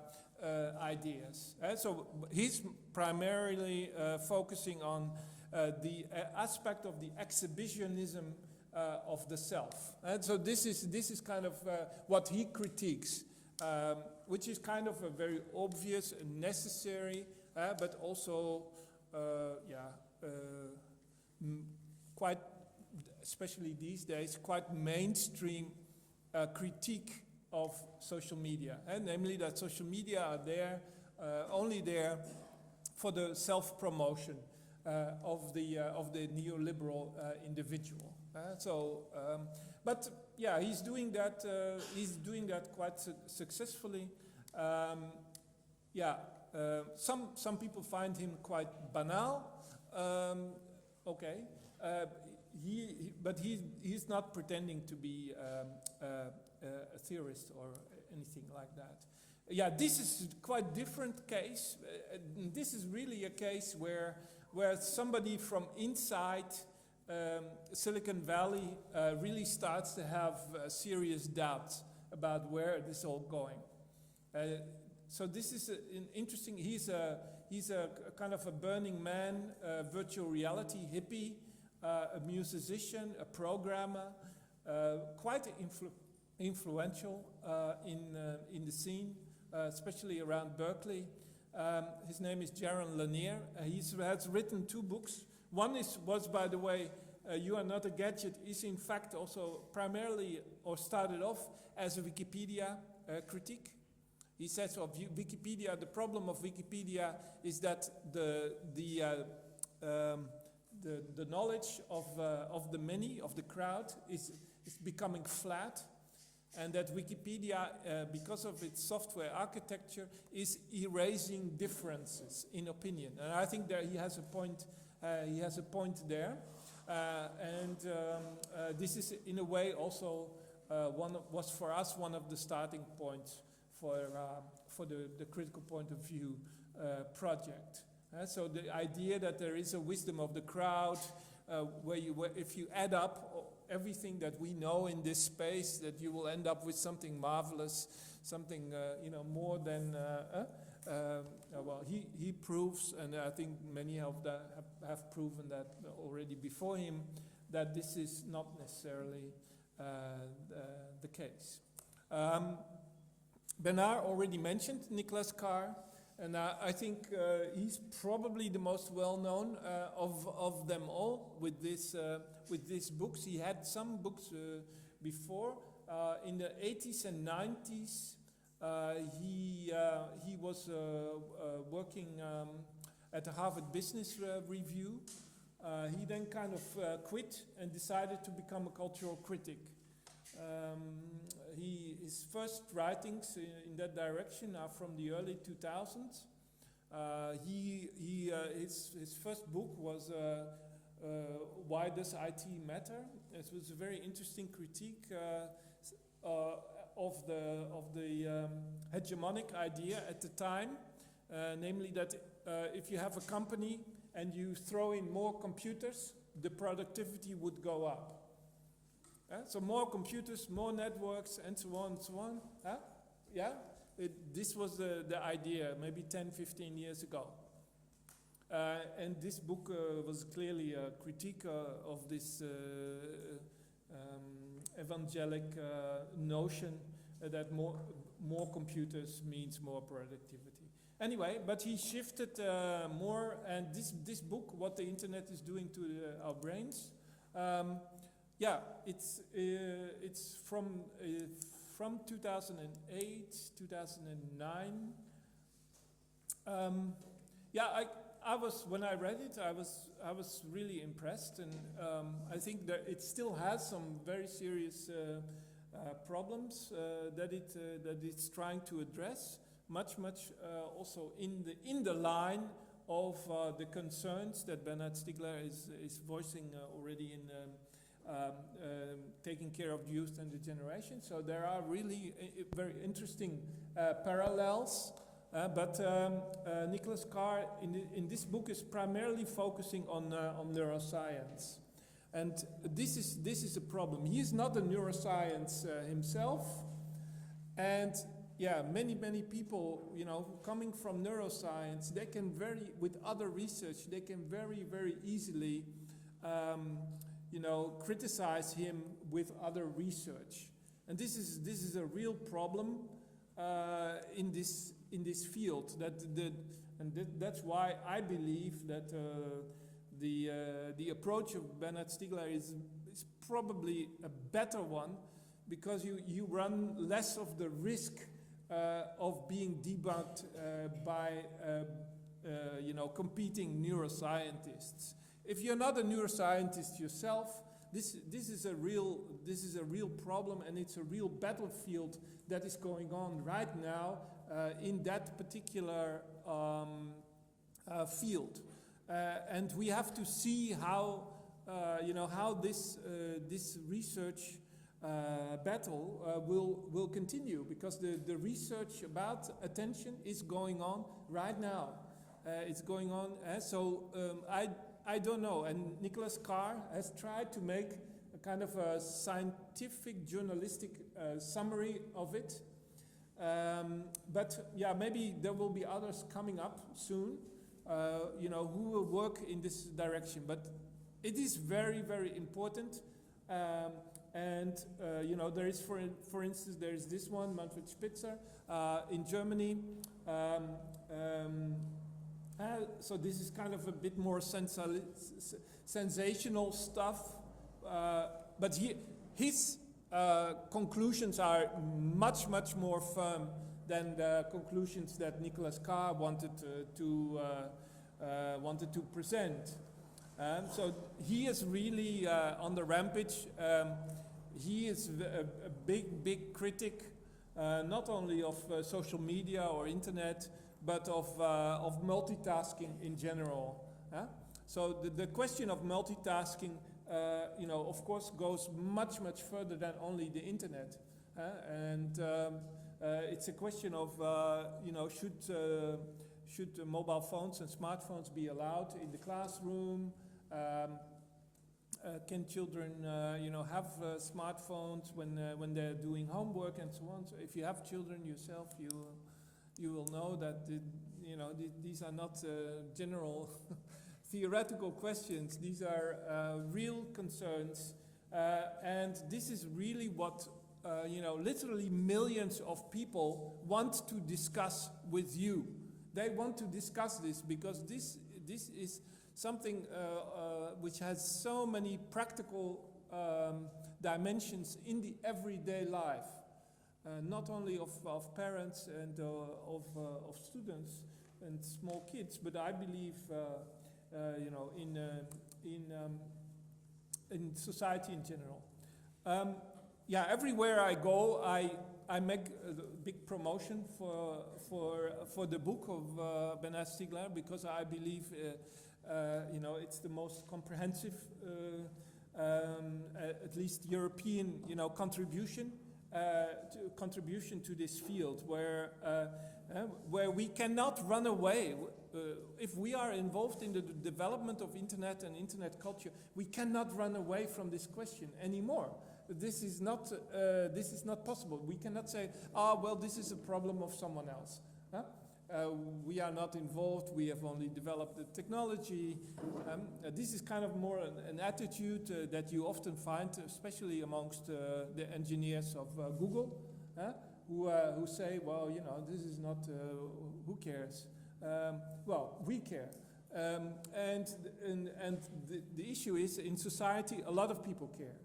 ideas. So he's primarily focusing on the aspect of the exhibitionism of the self. And so this is kind of what he critiques, which is kind of a very obvious and necessary, but also quite, especially these days, quite mainstream critique of social media, and namely that social media are there, only there for the self-promotion of the neoliberal individual. He's doing that. He's doing that quite successfully. Some people find him quite banal. But he's not pretending to be a theorist or anything like that. This is quite different case. This is really a case where somebody from inside Silicon Valley really starts to have serious doubts about where this is all going. So this is an interesting. He's a kind of a Burning Man, virtual reality hippie, a musician, a programmer, quite influential in the scene, especially around Berkeley. His name is Jaron Lanier. He has written 2 books. One was, by the way, You Are Not a Gadget, is in fact also primarily, or started off as a Wikipedia critique. He says of Wikipedia, the problem of Wikipedia is that the knowledge of the many, of the crowd, is becoming flat, and that Wikipedia, because of its software architecture, is erasing differences in opinion. And I think that he has a point. He has a point there, this is in a way also was for us one of the starting points for the critical point of view project. So the idea that there is a wisdom of the crowd, where if you add up everything that we know in this space, that you will end up with something marvelous, something more than. He proves, and I think many of that have proven that already before him, that this is not necessarily the case. Bernard already mentioned Nicholas Carr, and I think he's probably the most well-known of them all with these books. He had some books before. In the 80s and 90s, he was working at the Harvard Business Review. He then kind of quit and decided to become a cultural critic. His first writings in that direction are from the early 2000s. His first book was Why Does IT Matter? It was a very interesting critique of the hegemonic idea at the time, namely that if you have a company and you throw in more computers, the productivity would go up. So more computers, more networks, and so on and so on. Yeah, this was the idea maybe 10, 15 years ago. And this book was clearly a critique of this evangelic notion that more computers means more productivity. Anyway, but he shifted more, and this book, What the Internet is Doing to Our Brains, yeah, it's from 2008, 2009. Yeah, I was, when I read it, I was really impressed, and I think that it still has some very serious problems that it's trying to address. Much also in the line of the concerns that Bernard Stiegler is voicing already in taking care of the youth and the generation. So there are really very interesting parallels. But Nicholas Carr in this book is primarily focusing on neuroscience, and this is a problem. He is not a neuroscience himself, and yeah, many people, you know, coming from neuroscience, they can with other research, they can very easily, you know, criticize him with other research, and this is a real problem in this field. That's why I believe that the approach of Bernard Stiegler is probably a better one, because you run less of the risk of being debunked by you know, competing neuroscientists. If you're not a neuroscientist yourself, this is a real problem, and it's a real battlefield that is going on right now in that particular field, and we have to see how you know, how this research battle will continue, because the research about attention is going on right now. It's going on, so I don't know. And Nicholas Carr has tried to make a kind of a scientific, journalistic summary of it. But yeah, maybe there will be others coming up soon, you know, who will work in this direction. But it is very important. And you know, there is, for instance, there is this one, Manfred Spitzer, in Germany. So this is kind of a bit more sensational stuff, but his conclusions are much more firm than the conclusions that Nicholas Carr wanted to present. So he is really on the rampage. He is a big critic, not only of social media or internet, but of multitasking in general. So the question of multitasking, you know, of course, goes much further than only the internet, and it's a question of you know, should mobile phones and smartphones be allowed in the classroom? Can children, you know, have smartphones when they're doing homework and so on? So if you have children yourself, you will know that you know, these are not general theoretical questions. These are real concerns, and this is really what literally millions of people want to discuss with you. They want to discuss this because this is something which has so many practical dimensions in the everyday life, not only of parents and of students and small kids, but I believe in society in general. Everywhere I go, I make a big promotion for the book of Bernard Stiegler, because I believe it's the most comprehensive, at least European, contribution to this field, where we cannot run away. If we are involved in the development of internet and internet culture, we cannot run away from this question anymore. This is not possible. We cannot say, this is a problem of someone else. Huh? We are not involved. We have only developed the technology. This is kind of more an attitude that you often find, especially amongst the engineers of Google, who say, this is not. Who cares? We care. And the issue is, in society, a lot of people care.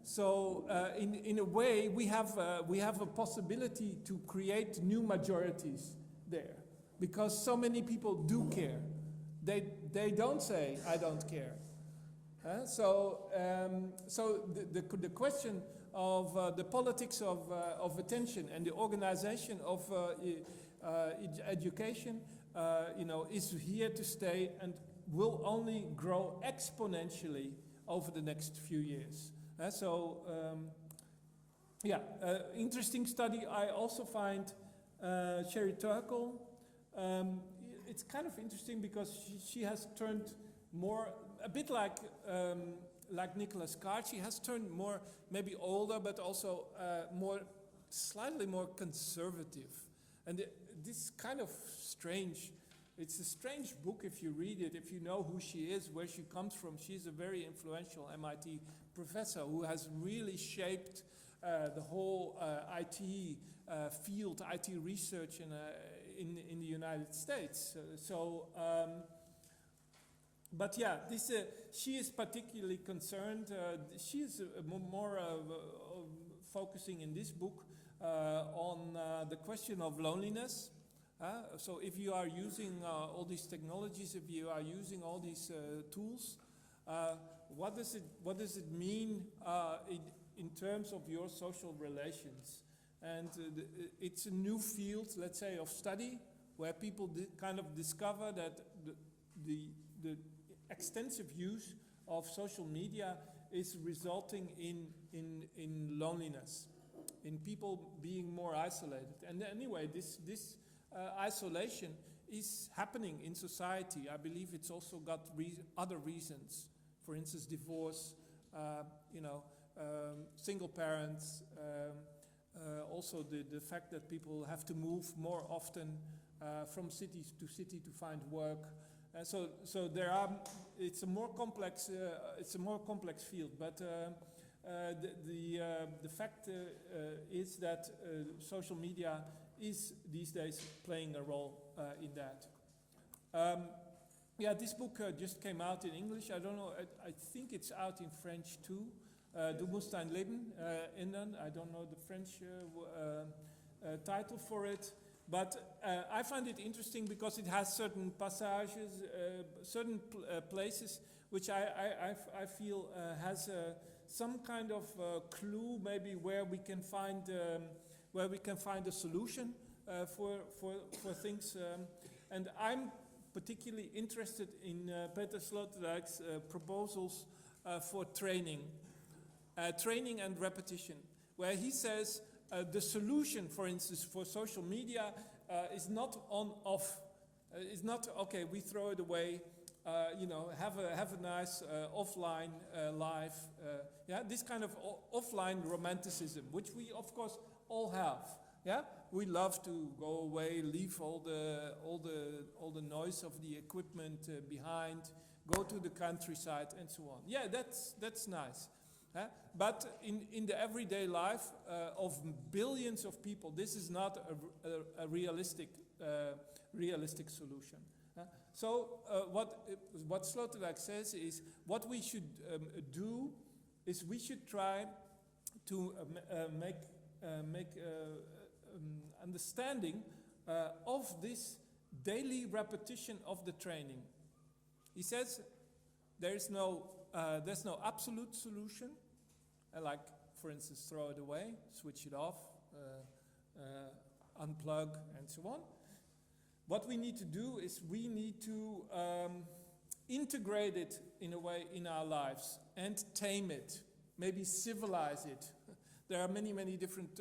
So in a way, we have a possibility to create new majorities there, because so many people do care. They don't say, I don't care. So the question of the politics of attention and the organization of education is here to stay and will only grow exponentially over the next few years. Interesting study. I also find Sherry Turkle. It's kind of interesting because she has turned more, a bit like Nicholas Card. She has turned more, maybe older, but also slightly more conservative. And this is kind of strange. It's a strange book if you read it, if you know who she is, where she comes from. She's a very influential MIT professor who has really shaped the whole IT field, IT research in the United States. She is particularly concerned. She is more focusing in this book on the question of loneliness. So if you are using all these technologies, if you are using all these tools, what does it mean in terms of your social relations? And it's a new field, let's say, of study, where people kind of discover that the extensive use of social media is resulting in loneliness, in people being more isolated. And anyway, this isolation is happening in society. I believe it's also got other reasons. For instance, divorce, single parents, also the fact that people have to move more often from city to city to find work. So there are. It's a more complex field. But the fact is that social media is these days playing a role in that. This book just came out in English. I don't know. I think it's out in French too. Du musst dein Leben ändern. I don't know the French title for it. But I find it interesting because it has certain passages, certain places which I feel has some kind of clue, maybe where we can find a solution for things. And I'm particularly interested in Peter Sloterdijk's proposals for training and repetition, where he says the solution, for instance, for social media is not on-off. It's not, okay, we throw it away, have a nice offline life. This kind of offline romanticism, which we, of course, all have. Yeah, we love to go away, leave all the noise of the equipment behind, go to the countryside and so on. Yeah, that's nice. But in the everyday life of billions of people, this is not a realistic solution. So what Sloterdijk says is what we should do is we should try to make understanding of this daily repetition of the training. He says there's no absolute solution, like for instance throw it away, switch it off, unplug and so on. What we need to do is we need to integrate it in a way in our lives and tame it, maybe civilize it. There are many different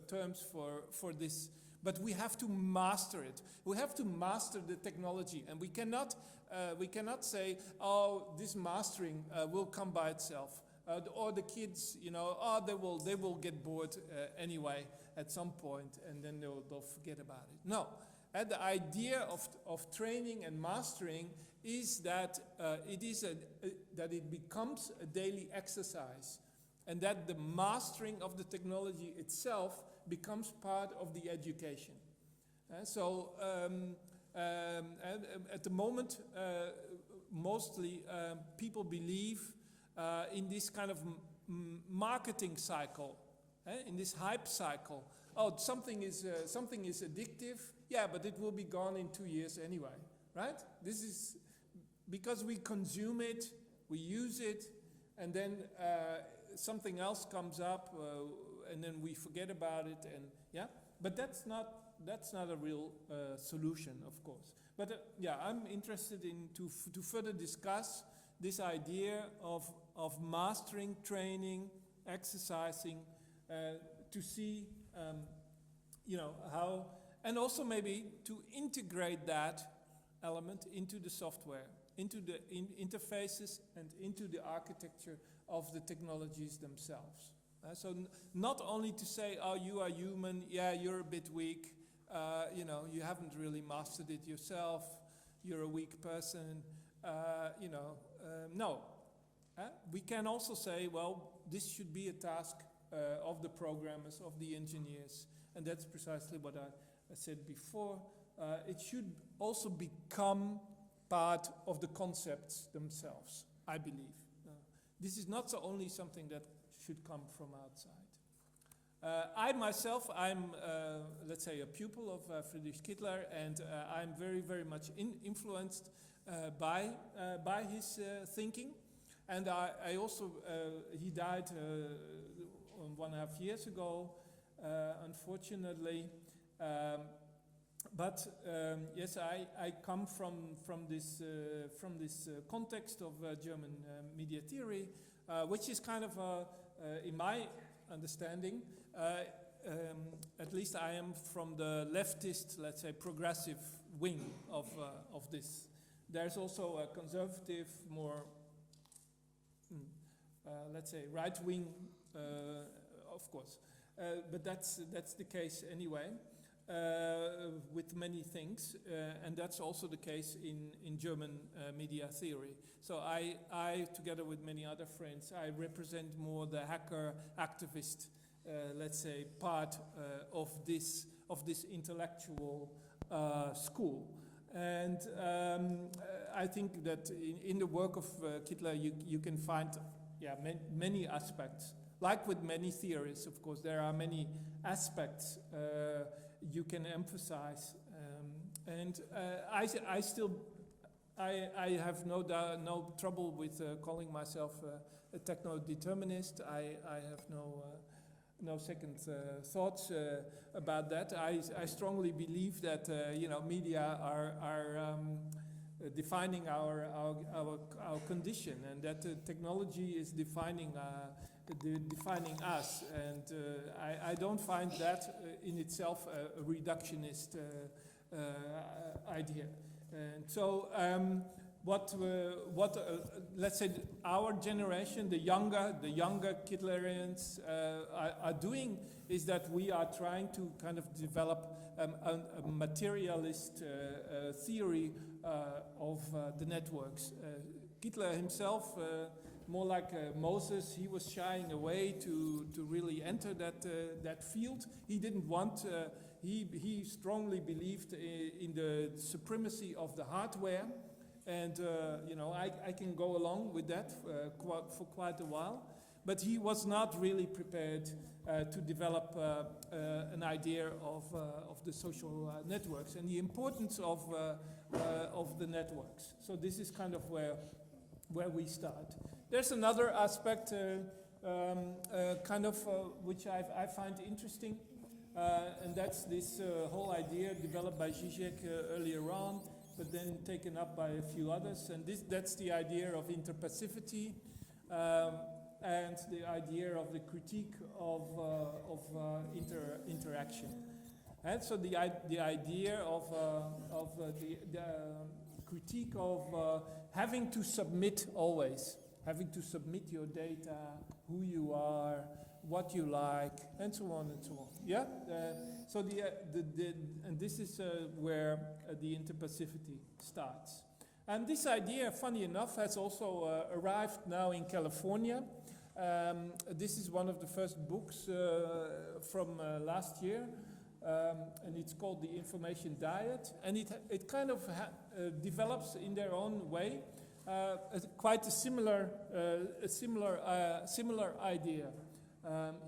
terms for this, but we have to master it. We have to master the technology, and we cannot say, oh, this mastering will come by itself, or the kids, oh, they will get bored anyway at some point, and then they'll forget about it. No, the idea of training and mastering is that that it becomes a daily exercise. And that the mastering of the technology itself becomes part of the education. So at the moment, mostly people believe in this kind of marketing cycle, in this hype cycle. Oh, something is addictive, yeah, but it will be gone in 2 years anyway, right? This is because we consume it, we use it, and then something else comes up, and then we forget about it, and yeah. But that's not a real solution, of course. But yeah, I'm interested in to further discuss this idea of mastering, training, exercising, to see, how, and also maybe to integrate that element into the software, into the interfaces and into the architecture of the technologies themselves. So not only to say, oh, you are human, yeah, you're a bit weak, you haven't really mastered it yourself, you're a weak person, no. We can also say, well, this should be a task of the programmers, of the engineers, and that's precisely what I said before. It should also become part of the concepts themselves, I believe. This is not only something that should come from outside. I myself, I'm, let's say, a pupil of Bernard Stiegler, and I'm very much influenced by his thinking. And I also, he died 1.5 years ago, unfortunately. But yes, I come from this context of German media theory, which is kind of, in my understanding, at least I am from the leftist, let's say, progressive wing of this. There's also a conservative, more, let's say, right wing, of course, but that's the case anyway. With many things, and that's also the case in German media theory. So I, together with many other friends, I represent more the hacker activist, let's say, part of this intellectual school. And I think that in the work of Stiegler, you can find many aspects. Like with many theories, of course, there are many aspects you can emphasize, and I still have no trouble with calling myself a techno-determinist. I have no second thoughts about that. I strongly believe that media are defining our condition, and that technology is defining us, and I don't find that in itself a reductionist idea. And so let's say our generation, the younger Hitlerians are doing is that we are trying to kind of develop a materialist theory of the networks. Hitler himself, more like Moses, he was shying away to really enter that field. He didn't want. He strongly believed in the supremacy of the hardware, and I can go along with that for quite a while. But he was not really prepared to develop an idea of the social networks and the importance of the networks. So this is kind of where we start. There's another aspect, which I find interesting, and that's this whole idea developed by Zizek earlier on, but then taken up by a few others. And that's the idea of interpassivity and the idea of the critique of interaction. And so the idea of the critique of having to submit always. Having to submit your data, who you are, what you like, and so on and so on. Yeah. And this is where the interpassivity starts. And this idea, funny enough, has also arrived now in California. This is one of the first books from last year, and it's called The Information Diet, and it kind of develops in their own way. Quite a similar idea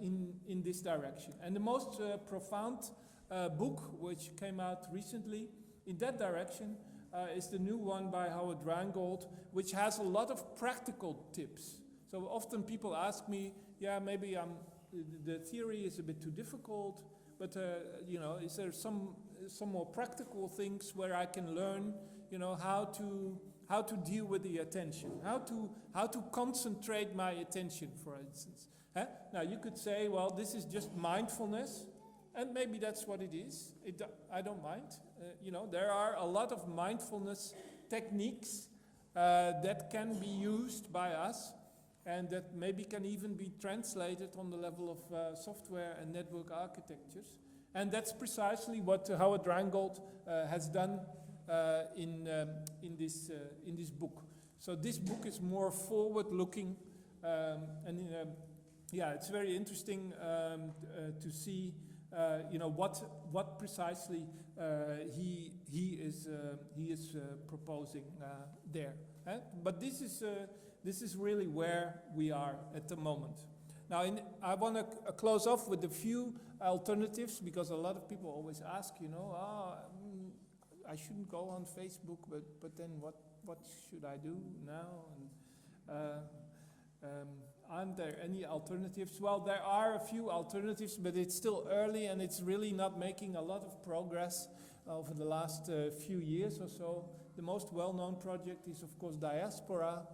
in this direction. And the most profound book, which came out recently in that direction, is the new one by Howard Rheingold, which has a lot of practical tips. So often people ask me, yeah, maybe the theory is a bit too difficult, but is there some more practical things where I can learn, how to deal with the attention, how to concentrate my attention, for instance. Now you could say, well, this is just mindfulness, and maybe that's what it is. I don't mind. There are a lot of mindfulness techniques that can be used by us, and that maybe can even be translated on the level of software and network architectures. And that's precisely what Howard Rheingold has done in this book. So this book is more forward-looking, it's very interesting to see, what precisely he is proposing there. But this is really where we are at the moment. Now, I want to close off with a few alternatives, because a lot of people always ask, I shouldn't go on Facebook, but then what should I do now? And aren't there any alternatives? Well, there are a few alternatives, but it's still early, and it's really not making a lot of progress over the last few years or so. The most well-known project is, of course, Diaspora,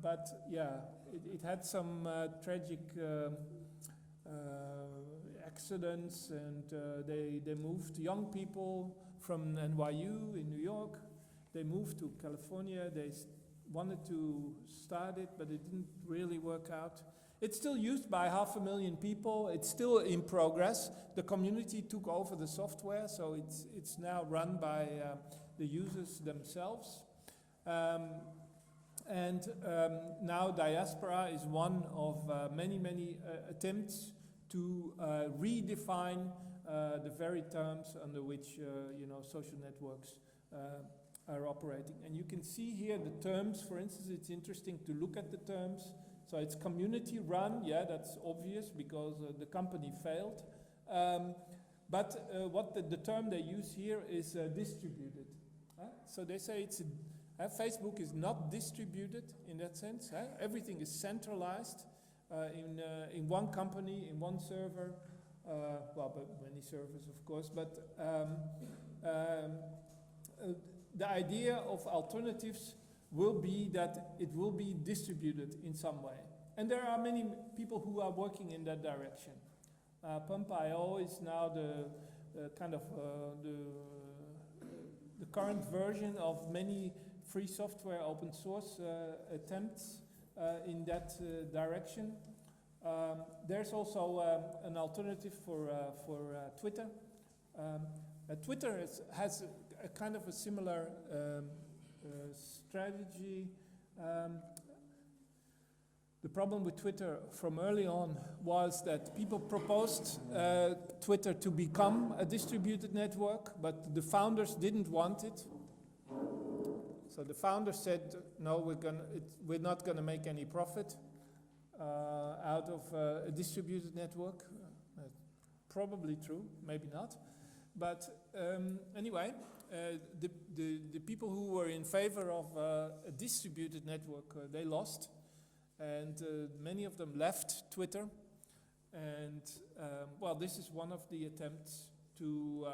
but yeah, it had some tragic accidents, and they moved young people from NYU in New York. They moved to California. They wanted to start it, but it didn't really work out. It's still used by 500,000 people. It's still in progress. The community took over the software, so it's now run by the users themselves. Now Diaspora is one of many attempts to redefine the very terms under which social networks are operating. And you can see here the terms. For instance, it's interesting to look at the terms. So it's community run. Yeah, that's obvious because the company failed. But what the term they use here is distributed. So they say Facebook is not distributed in that sense. Everything is centralized in one company, in one server. But many servers, of course. But the idea of alternatives will be that it will be distributed in some way. And there are many people who are working in that direction. Pump.io is now the current version of many free software, open source attempts in that direction. There's also an alternative for Twitter. Twitter has a kind of a similar strategy. The problem with Twitter from early on was that people proposed Twitter to become a distributed network, but the founders didn't want it. So the founders said, no, we're not going to make any profit out of a distributed network. Probably true, maybe not. But anyway, the people who were in favor of a distributed network, they lost. And many of them left Twitter. And well, this is one of the attempts to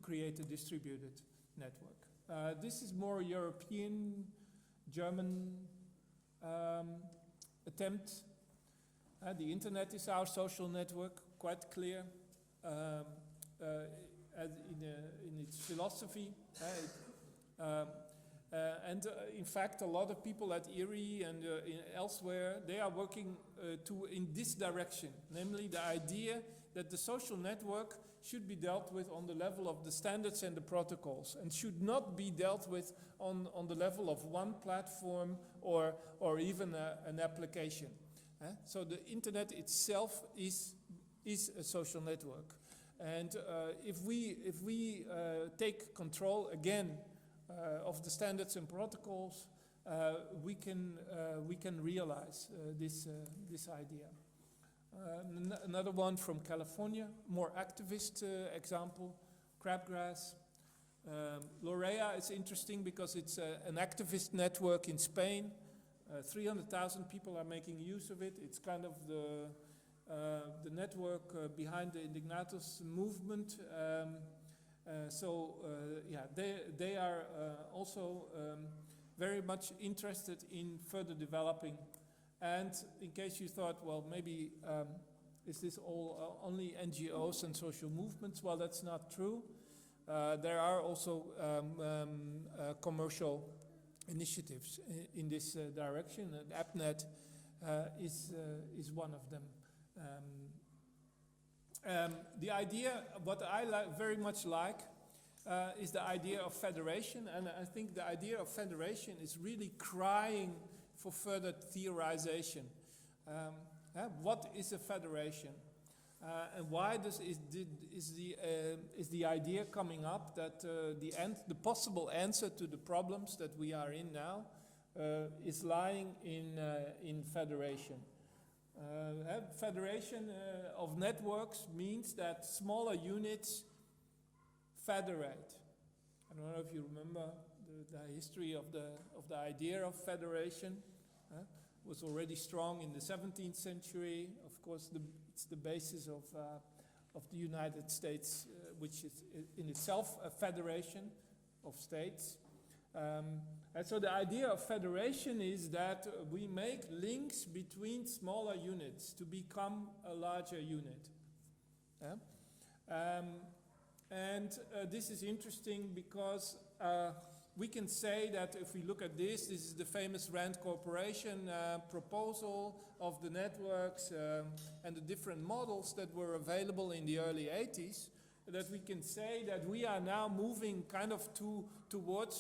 create a distributed network. This is more European, German attempt. The internet is our social network, quite clear in its philosophy. And in fact, a lot of people at IRI and elsewhere, they are working in this direction, namely the idea that the social network should be dealt with on the level of the standards and the protocols, and should not be dealt with on the level of one platform or even an application. So the internet itself is a social network, and if we take control again of the standards and protocols, we can realize this idea. Another one from California, more activist example, crabgrass. Lorea is interesting because it's an activist network in Spain. 300,000 people are making use of it. It's kind of the network behind the Indignatus movement. Yeah, they are also very much interested in further developing. And in case you thought, well, maybe is this all only NGOs and social movements? Well, that's not true. There are also commercial initiatives in this direction, and AppNet is one of them. The idea, what I very much like, is the idea of federation, and I think the idea of federation is really crying for further theorization. What is a federation? And why is the idea coming up that the possible answer to the problems that we are in now is lying in federation? Federation of networks means that smaller units federate. I don't know if you remember the history of the idea of federation. Was already strong in the 17th century. Of course, it's the basis of the United States, which is in itself a federation of states. And so the idea of federation is that we make links between smaller units to become a larger unit. This is interesting because we can say that if we look at this is the famous Rand Corporation proposal of the networks and the different models that were available in the early 80s, that we can say that we are now moving kind of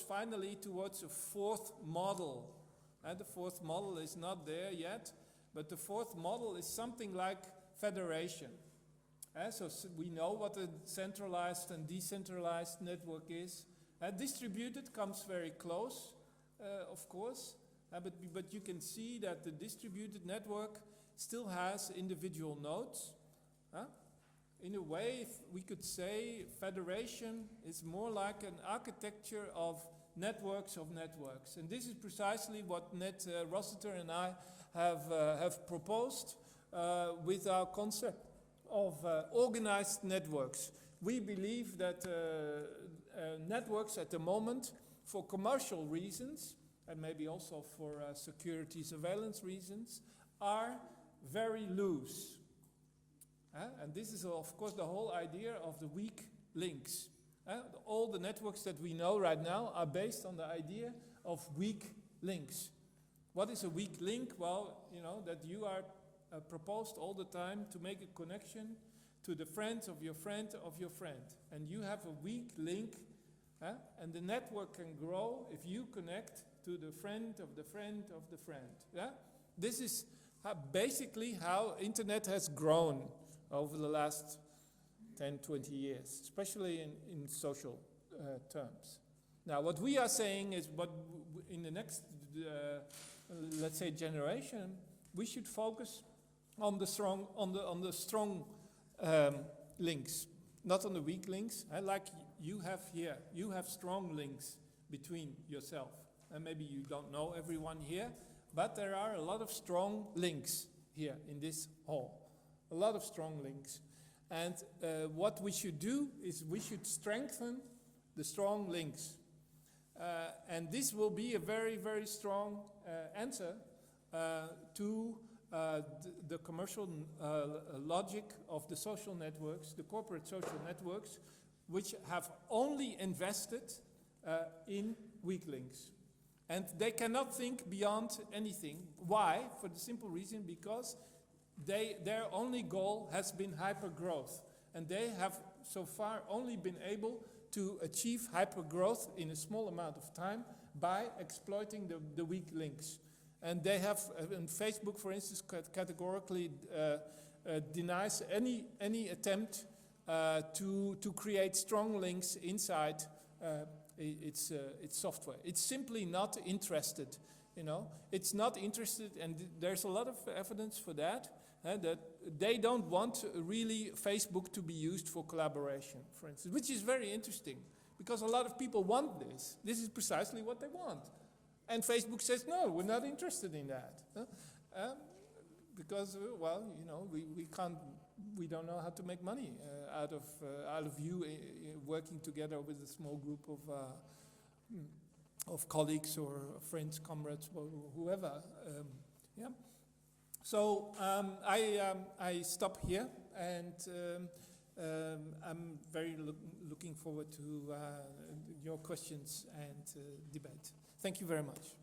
finally towards a fourth model. The fourth model is not there yet, but the fourth model is something like federation. So we know what a centralized and decentralized network is. Distributed comes very close, of course, but you can see that the distributed network still has individual nodes. In a way, we could say federation is more like an architecture of networks. And this is precisely what Ned Rossiter and I have proposed with our concept of organized networks. We believe that networks at the moment, for commercial reasons, and maybe also for security surveillance reasons, are very loose. And this is, of course, the whole idea of the weak links. All the networks that we know right now are based on the idea of weak links. What is a weak link? Well, you know, that you are proposed all the time to make a connection to the friend of your friend of your friend. And you have a weak link, and the network can grow if you connect to the friend of the friend of the friend. Yeah? This is basically how internet has grown over the last 10, 20 years, especially in social terms. Now, what we are saying is, in the next, let's say, generation, we should focus on the strong links, not on the weak links. Like you have here, you have strong links between yourself, and maybe you don't know everyone here, but there are a lot of strong links here in this hall, a lot of strong links. And what we should do is we should strengthen the strong links. And this will be a very, very strong answer to the commercial logic of the social networks, the corporate social networks, which have only invested in weak links. And they cannot think beyond anything. Why? For the simple reason because their only goal has been hypergrowth. And they have so far only been able to achieve hypergrowth in a small amount of time by exploiting the weak links. And they have, and Facebook, for instance, categorically denies any attempt to create strong links inside its software. It's simply not interested, you know. It's not interested, and there's a lot of evidence for that. That they don't want really Facebook to be used for collaboration, for instance, which is very interesting because a lot of people want this. This is precisely what they want. And Facebook says, no, we're not interested in that. Because, well, you know, we don't know how to make money out of you working together with a small group of colleagues or friends, comrades, or whoever. Yeah. So I stop here, and I'm very looking forward to your questions and debate. Thank you very much.